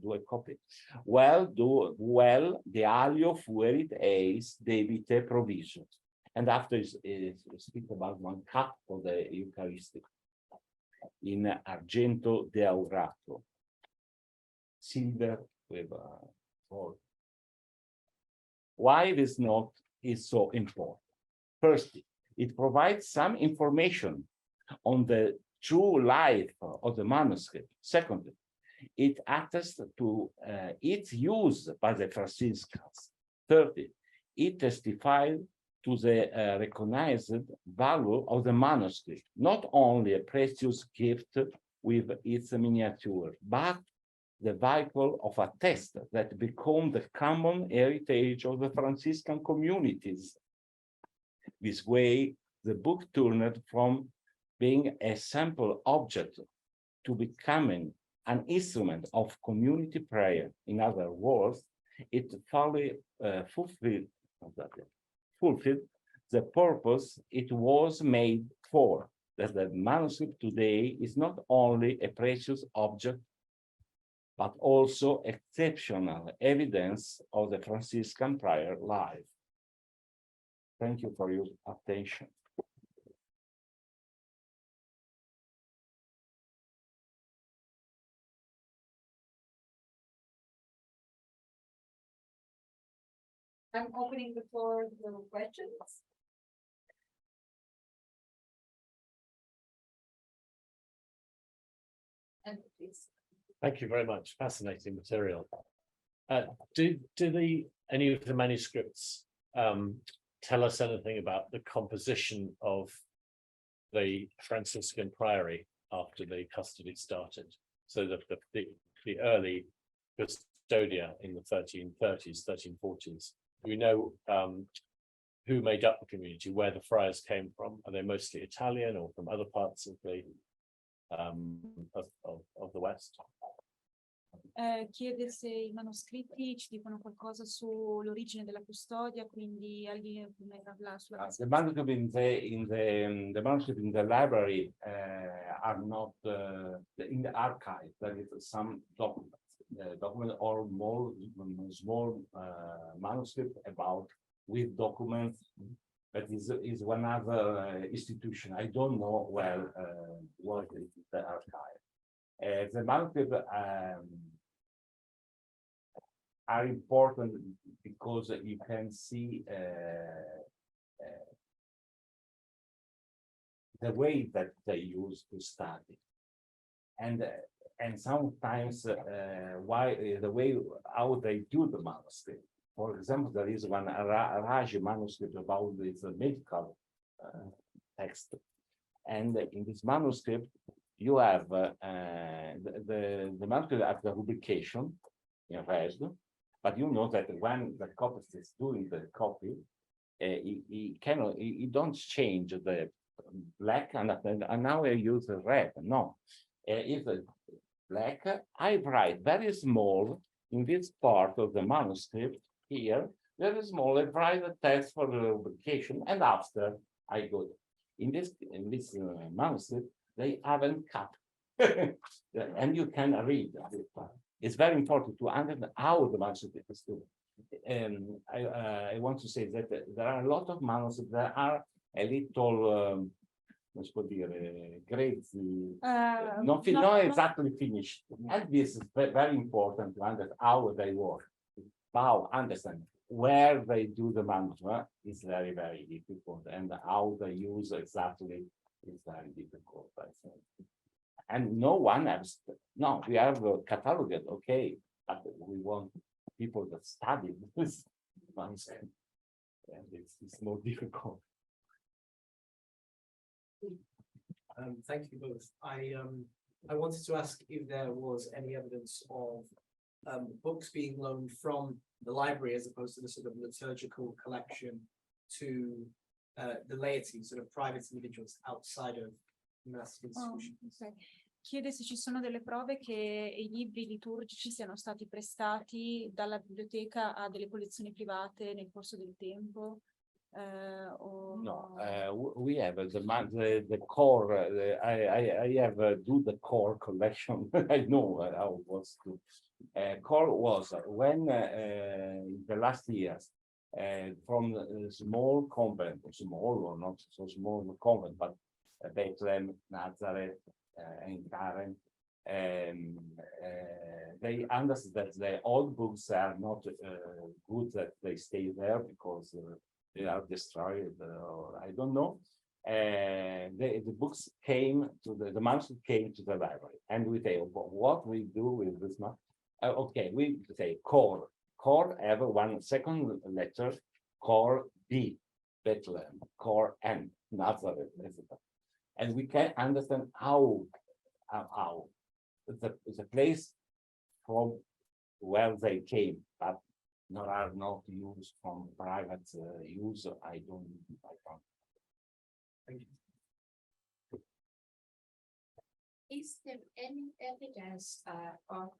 due copie. Well de alio fuerit eis debite proviso. And after is speak about 1 cup of the Eucharistic in argento deaurato, silver with gold. Why this note is so important? First, it provides some information on the true life of the manuscript. Secondly, It attests to its use by the Franciscans. 30. It testified to the recognized value of the manuscript, not only a precious gift with its miniature, but the vehicle of a text that became the common heritage of the Franciscan communities. This way, the book turned from being a simple object to becoming an instrument of community prayer. In other words, it fully fulfilled the purpose it was made for. That the manuscript today is not only a precious object, but also exceptional evidence of the Franciscan prayer life. Thank you for your attention. I'm opening the floor to questions. And please. Thank you very much. Fascinating material. Do any of the manuscripts tell us anything about the composition of the Franciscan priory after the custody started? So the early custodia in the 1330s, 1340s. Do we know who made up the community, where the friars came from? Are they mostly Italian or from other parts of the West? Chiede se i manoscritti ci dicono qualcosa sull'origine della custodia, quindi come parla sulla The manuscript the manuscript in the library are not in the archive. There is some document or more small manuscript about with documents, but is one other institution. I don't know well what is the archive. The manuscript are important because you can see the way that they use to study, and sometimes why the way how they do the manuscript. For example, there is one Raji manuscript about this medical text, and in this manuscript you have the manuscript of the rubrication in red. But you know that when the copyist is doing the copy, he don't change the black and now I use the red. No, if black, I write very small in this part of the manuscript here, very small. I write the text for the rubrication, and after I go in this manuscript, they haven't cut, and you can read this part. It's very important to understand how the manuscript is doing. I want to say that there are a lot of manuscripts that are a little, great, not exactly finished. And this is very important to understand how they work. How understand where they do the management is very, very difficult, and how they use exactly is very difficult, I think. And no one has, no, we have cataloged, okay, but we want people that study this manuscript, and it's more difficult. Thank you both. I wanted to ask if there was any evidence of books being loaned from the library as opposed to the sort of liturgical collection to the laity, sort of private individuals outside of monastic institutions. Okay. Chiede se ci sono delle prove che i libri liturgici siano stati prestati dalla biblioteca a delle collezioni private nel corso del tempo. No, we have the core. I have do the core collection. I know how it was to. Core was when in the last years from a small convent, small or not so small convent, but Bethlehem, Nazareth, and Karen. They understand that the old books are not good that they stay there because they are destroyed, or I don't know. the books came to the manuscript came to the library, and we say, what we do with this man? Okay, we say core have one second letter, core B, Bethlehem, core N, Nazareth, etc. And we can understand how the place from where they came, but are not used from private use. I don't. Thank you. Is there any evidence of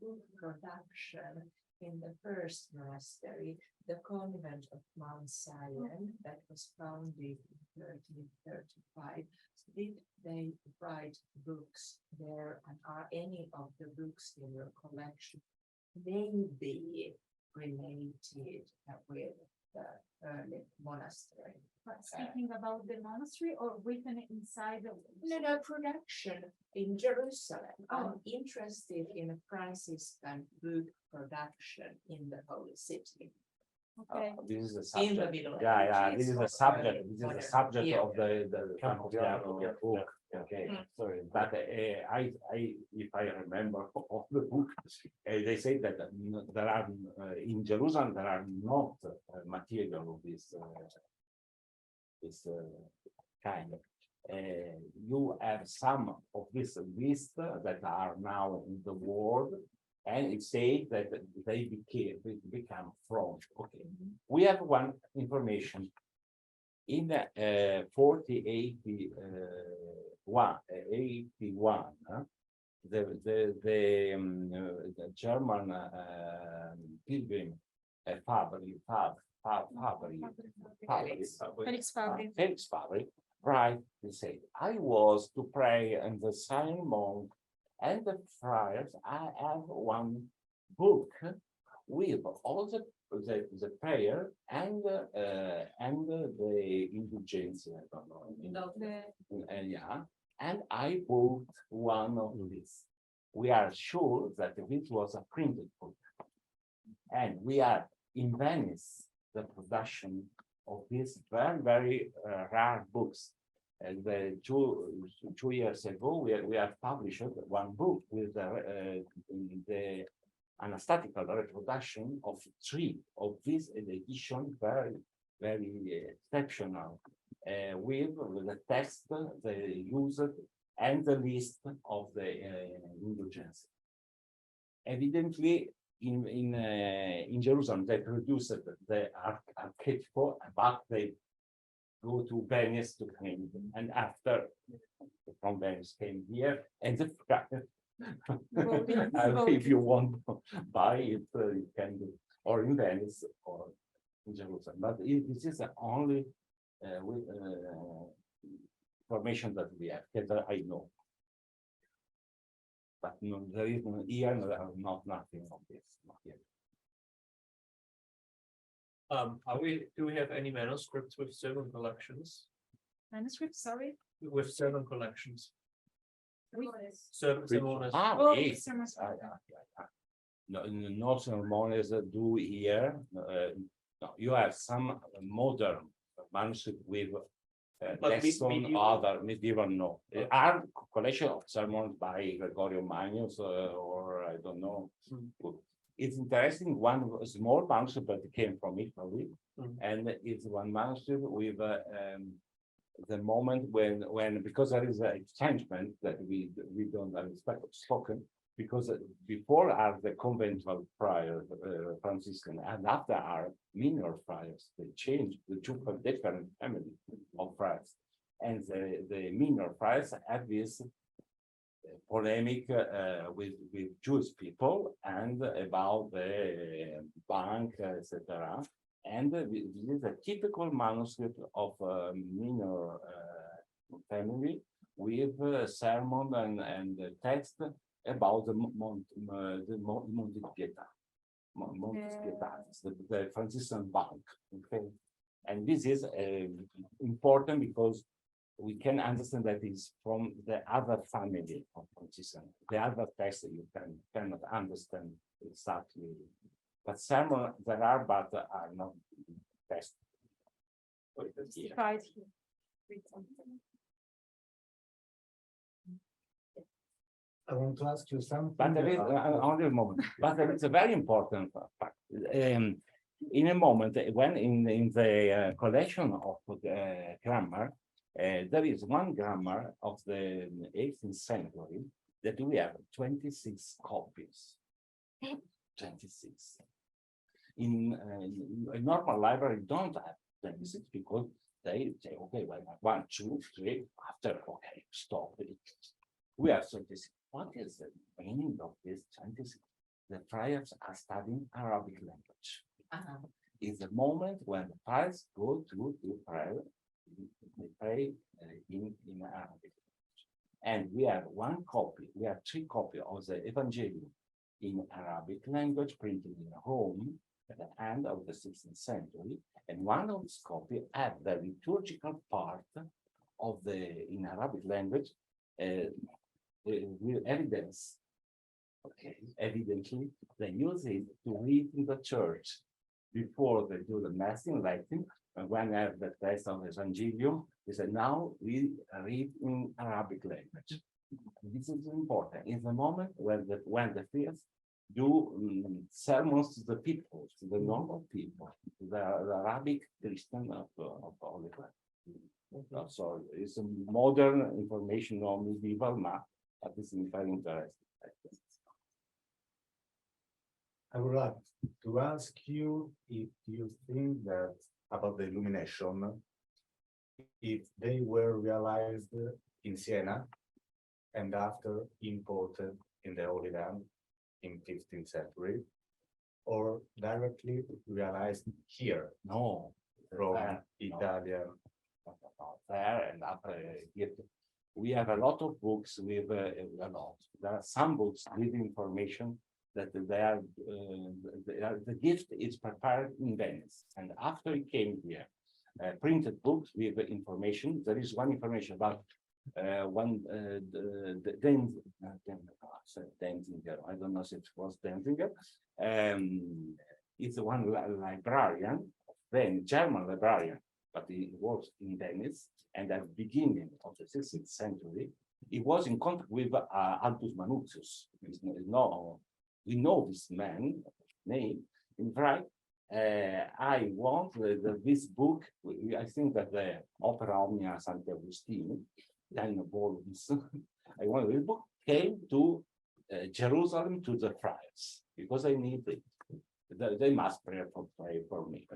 book production in the first monastery, the convent of Mount Sion, that was founded in 1335? Did they write books there, and are any of the books in your collection maybe related with the early monastery? Speaking about the monastery or written inside the. No, production in Jerusalem. Oh. I'm interested in Franciscan book production in the Holy City. Okay, This is the In the subject. Middle Yeah, Ages this is or the subject. early This is the modern subject era. of the Yeah. book. Okay, Mm. sorry, but if I remember of the book, they say that there are in Jerusalem there are not material of this kind. You have some of this list that are now in the world, and it says that they become from. Okay, we have one information in 81, the German pilgrim Fabry, Felix Fabri. Felix Fabry, right? He said, I was to pray in the Silent Monk and the friars. I have one book with all the prayer and the indulgence. I don't know. Yeah, and I bought one of these. We are sure that this was a printed book, and we are in Venice the production of these very rare books. And two years ago, we have published one book with the anastatical reproduction of 3 of this edition, very exceptional, with the text, the use, and the list of the indulgence. Evidently, in Jerusalem, they produced the archetype, but they go to Venice to claim them, and after from Venice came here, and the if you want to buy it, you can do, or in Venice or in Jerusalem. But this is the only information that we have, that I know. But no, there is here nothing of this. Not yet. Do we have any manuscripts with sermon collections? Manuscript, sorry. With sermon collections? We- Sermons. Oh, Yes. sermons. No ceremonies do here. No, you have some modern manuscript with But text on medieval- other medieval. No, are collection of sermons by Gregorio Magnus or I don't know. It's interesting. One small manuscript that came from Italy, and it's one manuscript with the moment when because there is an exchangement that we don't expect spoken, because before are the conventual friars, Franciscan, and after are minor friars. They change the two different families of friars, and the minor friars have this polemic with Jewish people and about the bank, etc. And this is a typical manuscript of a minor family with sermon and the text about the Monte Pietà, the Franciscan bank. Okay, and this is important because we can understand that it's from the other family of Franciscan. The other text you cannot understand exactly. But sermon there are, but are not tested. Right here. read something. I want to ask you something. But there is only a moment, but there is a very important fact. In a moment, when in the collection of grammar, there is one grammar of the 18th century that we have 26 copies. 26. In a normal library, don't have 26 because they say, okay, well, 1, 2, 3, after, okay, stop it. We have 26. What is the meaning of this 26? The friars are studying Arabic language. Is the moment when the friars go to prayer, they pray in Arabic language. And we have one copy, we have 3 copies of the Evangelium in Arabic language printed in Rome at the end of the 16th century. And one of these copies had the liturgical part of the in Arabic language with evidence. Okay, evidently they use it to read in the church before they do the mass in Latin. And when they have the text of the Evangelium, they say now we read in Arabic language. This is important. It's the moment when the priests do sermons to the people, to the normal people, the Arabic Christian of Holy Land. So it's a modern information on medieval map. But this is very interesting. I would like to ask you if you think that about the illumination, if they were realized in Siena and after imported in the Holy Land in 15th century, or directly realized here, No, from there, Italian. there and after we have a lot of books with a lot. There are some books with information that the gift is prepared in Venice, and after it came here, printed books with information. There is one information about Denzinger. I don't know if it was Denzinger. It's one librarian, then German librarian, but he was in Venice, and at the beginning of the 16th century, he was in contact with Altus Manutius. We know this man name. In fact, I want this book. I think that the Opera Omnia Sant'Agostino, then volumes. I want this book came to Jerusalem to the friars because I need it. They must pray for me.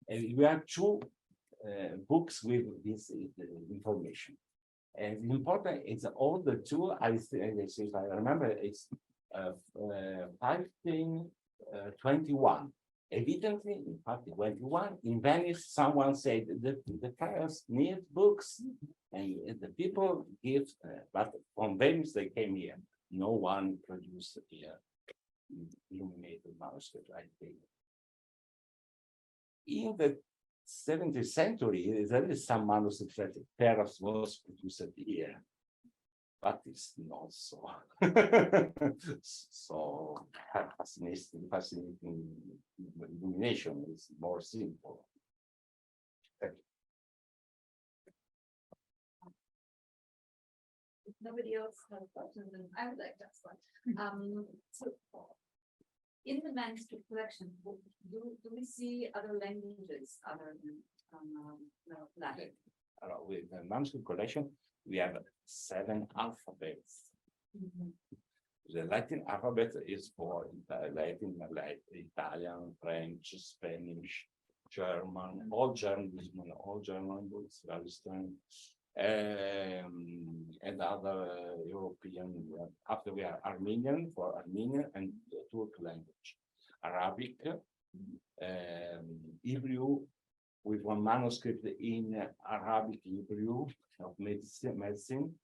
And we have 2 books with this information. And the important is all the 2. I remember it's 1521. Evidently, in 1521, in Venice, someone said the friars need books, and the people give. But from Venice, they came here. No one produced here illuminated manuscript. I think. In the 17th century, there is some manuscript that Paris was produced here, but it's not so so fascinating. Illumination is more simple. If nobody else has questions, then I would like to ask one. So in the manuscript collection, do we see other languages other than Latin? With the manuscript collection, we have 7 alphabets. The Latin alphabet is for Latin, like Italian, French, Spanish, German, all German books, very strong, and other European. After we are Armenian for Armenian and Turk language, Arabic, Hebrew, with one manuscript in Arabic Hebrew of medicine,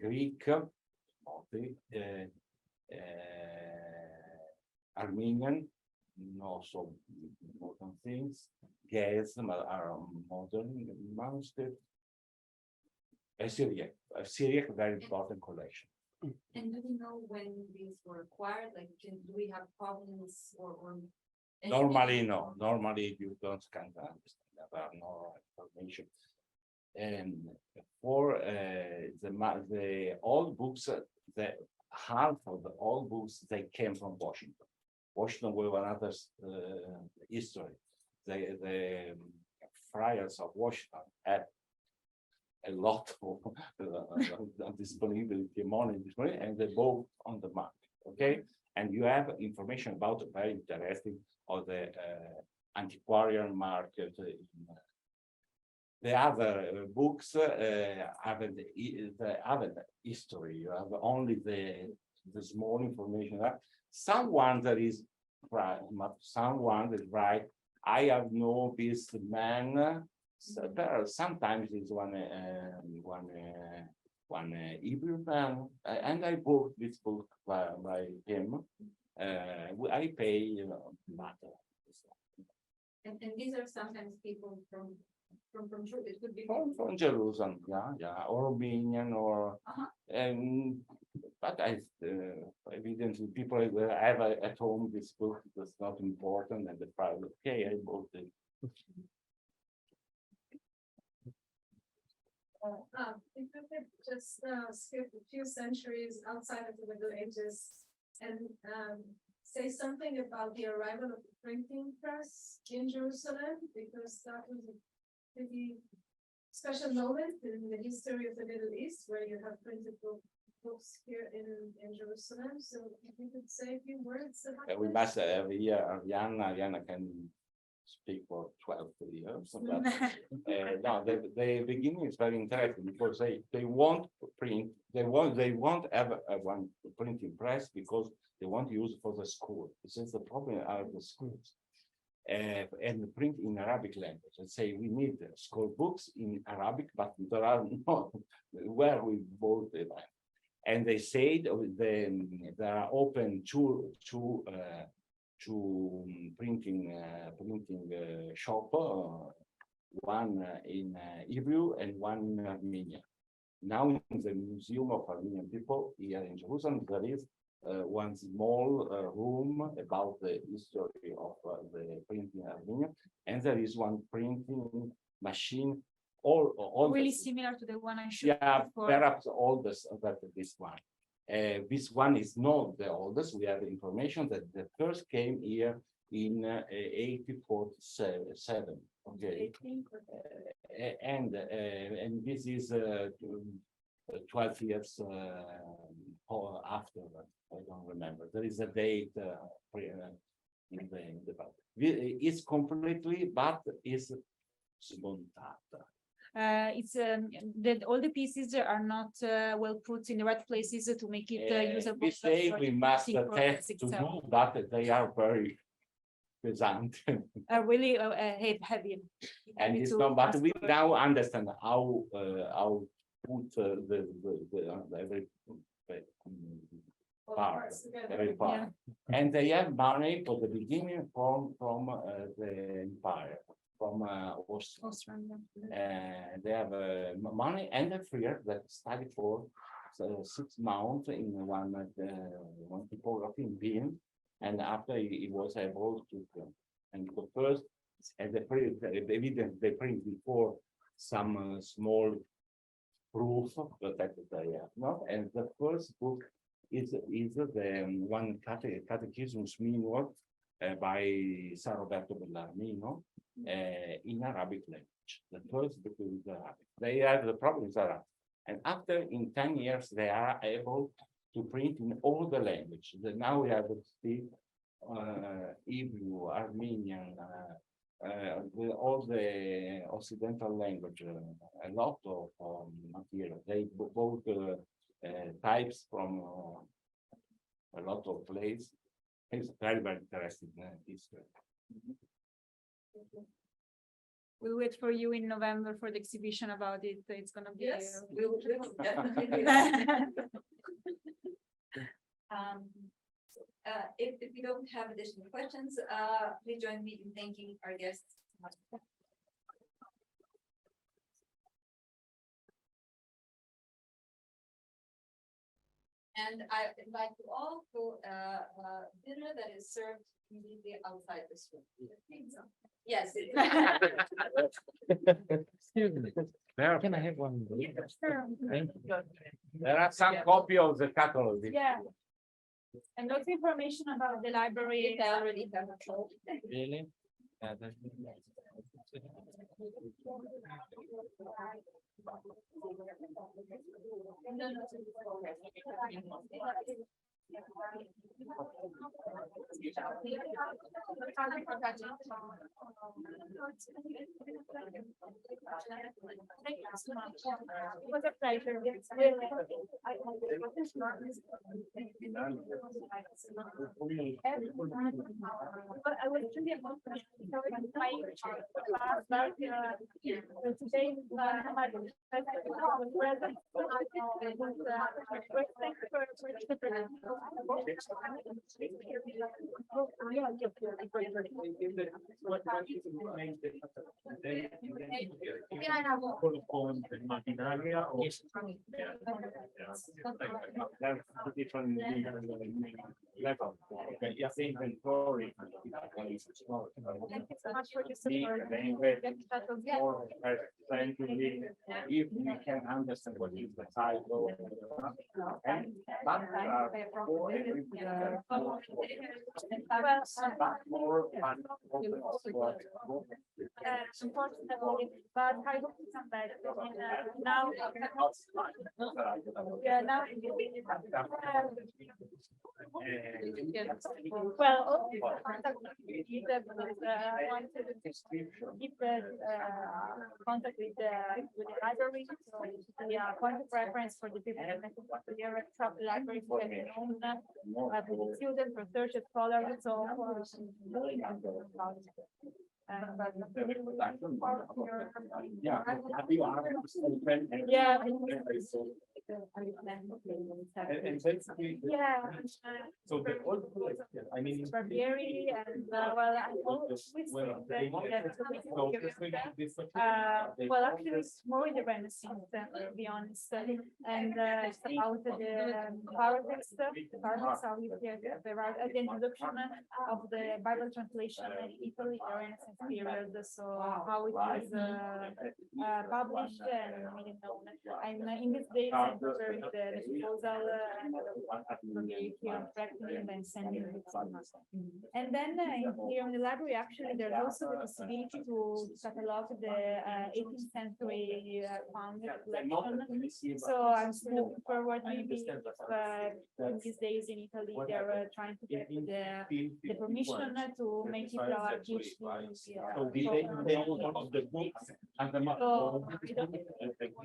Greek, Armenian, also important things, Ge'ez are modern manuscript, Syriac, very important collection. And do we know when these were acquired? Like, do we have problems or? Normally, no. Normally, you don't kind of understand. There are no information. And for the old books, the half of the old books, they came from Washington. Washington was another history. The friars of Washington had a lot of disponibility, money, and they both on the market. Okay, and you have information about very interesting of the antiquarian market. The other books have history. You have only the small information. Someone that is right, someone that is right. I have known this man. Sometimes it's one Hebrew man, and I bought this book by him. I pay, matter. And these are sometimes people from it could be. From Jerusalem, yeah, or Armenian, or but evidently people have at home this book that's not important, and the private. Okay, I bought it. If you could just skip a few centuries outside of the Middle Ages and say something about the arrival of the printing press in Jerusalem, because that was a pretty special moment in the history of the Middle East, where you have printed books here in Jerusalem. So if you could say a few words about We this. must have here Ariana can speak for 12 years. But, no, the beginning is very interesting because they want to print, they want have one printing press because they want to use it for the school. This is the problem of the schools. And print in Arabic language and say we need school books in Arabic, but there are not where we bought them. And they said they are open to printing shop, one in Hebrew and one in Armenian. Now in the Museum of Armenian People here in Jerusalem, there is one small room about the history of the printing in Armenian, and there is one printing machine, all Really similar to the one I showed yeah, before. perhaps oldest that this one. This one is not the oldest. We have information that the first came here in 1847. Okay, and this is 12 years after. I don't remember. There is a date in the book. It's completely, but it's smontata. It's that all the pieces are not well put in the right places to make it usable. We say for we the must printing test process to itself. do, but they are very pesant. Are really heavy. And Heavy it's to not, but we transport. now understand how put the every part, parts together. every part. And they have money for the beginning from the empire, from Austria. Austrian, They have money and a freer that studied for 6 months in one typography in Wien, and after he was able to and the first and the print evidence they print before some small proof that they have not, and the first book is the one catechism manual by San Roberto Bellarmino in Arabic language. The first book is Arabic. They have the problem is Arabic. And after in 10 years, they are able to print in all the languages. Now we have to speak Hebrew, Armenian, with all the Occidental language, a lot of material. They both types from a lot of places. It's very, very interesting history. We'll wait for you in November for the exhibition about it. It's gonna be. Yes, we will definitely do if you don't have additional questions, please join me in thanking our guests. And I invite you all to dinner that is served immediately outside this room. Yes. Excuse me. There, Can I have one? Sure. Thank you. there are some copy of the catalog. Yeah. And lots of information about the library. I already have a told. Really? Thank you so much. It was a pleasure. But I was really about to my about today my present. Thanks Con immaginaria o that's the different level. Okay, yeah, the inventory. Thank you so much for your support. More trying to read if we can understand what is the title. And but for every but more fun. Unfortunately, but I hope to come back now. Yeah, now. Well, contact with either because I want to keep the contact with the library. So the point of reference for the people that we are at the library for the known students, researchers, scholars, so. Yeah, happy Yeah. And basically, Yeah. so the old, I mean. Barbieri and well, I always think that well, actually, it's more in the Renaissance, to be honest. And it's about the paradox, how you get the introduction of the Bible translation in Italy, the Renaissance period. So how it was published and made it known. And in these days, I'm preparing the proposal and sending it. And then here in the library, actually, there's also the possibility to catalog the 18th century founded collection. So I'm still looking forward, maybe if in these days in Italy, they're trying to get the permission to make it our PhD. So they want the books and the.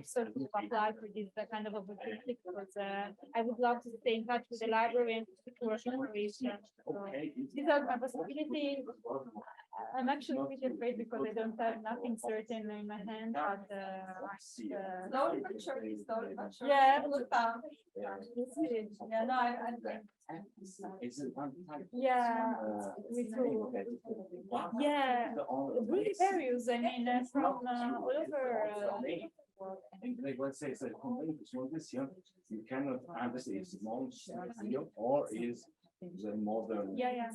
So to apply for this kind of opportunity because I would love to stay in touch with the library and to work on research. So these are my possibilities. I'm actually pretty afraid because I don't have nothing certain in my hand, but Slowly but surely, slowly but surely. yeah, Yeah, no, yeah, me too. Yeah, really various. I mean, from all over. Like, let's say it's a company to small museum, you cannot understand if it's small museum or is the modern. Yeah, yeah.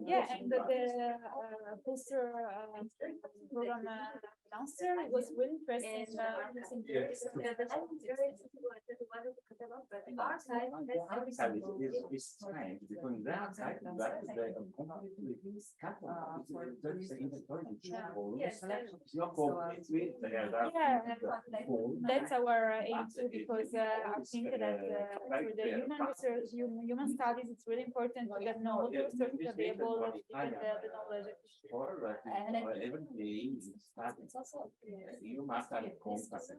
Yeah, and the poster program downstairs was really interesting. Outside is strange because the outside that the completely scattered. That's our aim too, because I think that for the human research, human studies, it's really important to get all the research available to get the knowledge. And then every day you must have contact.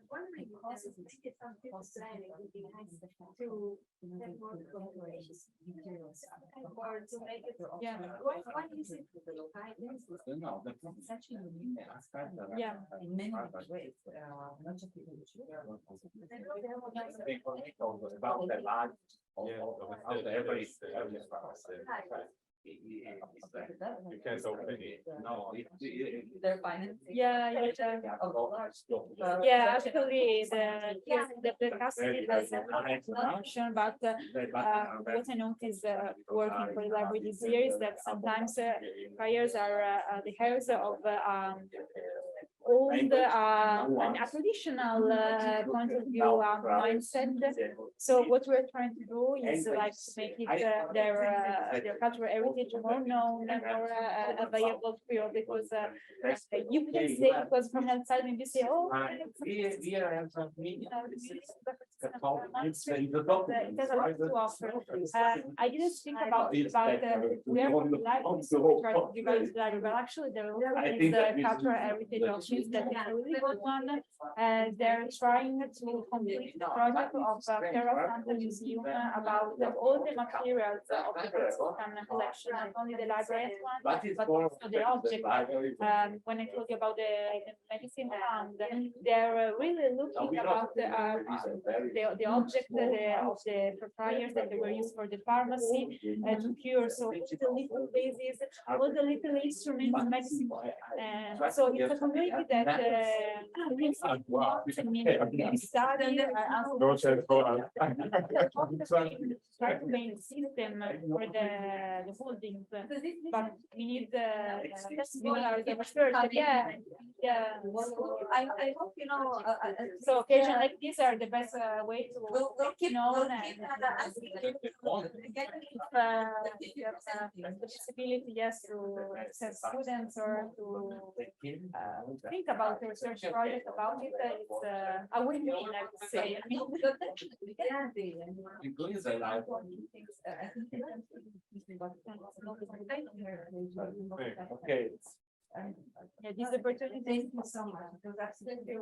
Wondering also if some people saying it would be nice to have more collaborations or to make it. Yeah. Why is it? No, the Yeah. In many ways, not just people. about the life of every You can't open it. No, Their financing. Yeah, actually, the custody doesn't mention, but what I noticed working for the library this year is that sometimes priors are the heirs of old, a traditional point of view mindset. So what we're trying to do is like to make it their cultural heritage more known, more available to you, because you can say, because from outside maybe you say, oh, it has a lot to offer. I didn't think about where libraries try to develop the library, but actually there is the cultural heritage of this that is a really good one. And they're trying to complete the project of Terra Santa Museum about all the materials of the Franciscan collection, not only the library one, but also the object. When I told you about the medicine fund, they're really looking about the object of the proprietors that they were used for the pharmacy to cure. So the little bases, all the little instruments, medicine. So it's a community that study try to main system for the holdings, but we need similar research. Yeah. I hope you know. So occasions like these are the best way to know and possibility, yes, to access students or to think about the research project about it. It's I wouldn't mean, I would say. I mean, Okay. yeah, this opportunity. Thank you so much. It was absolutely.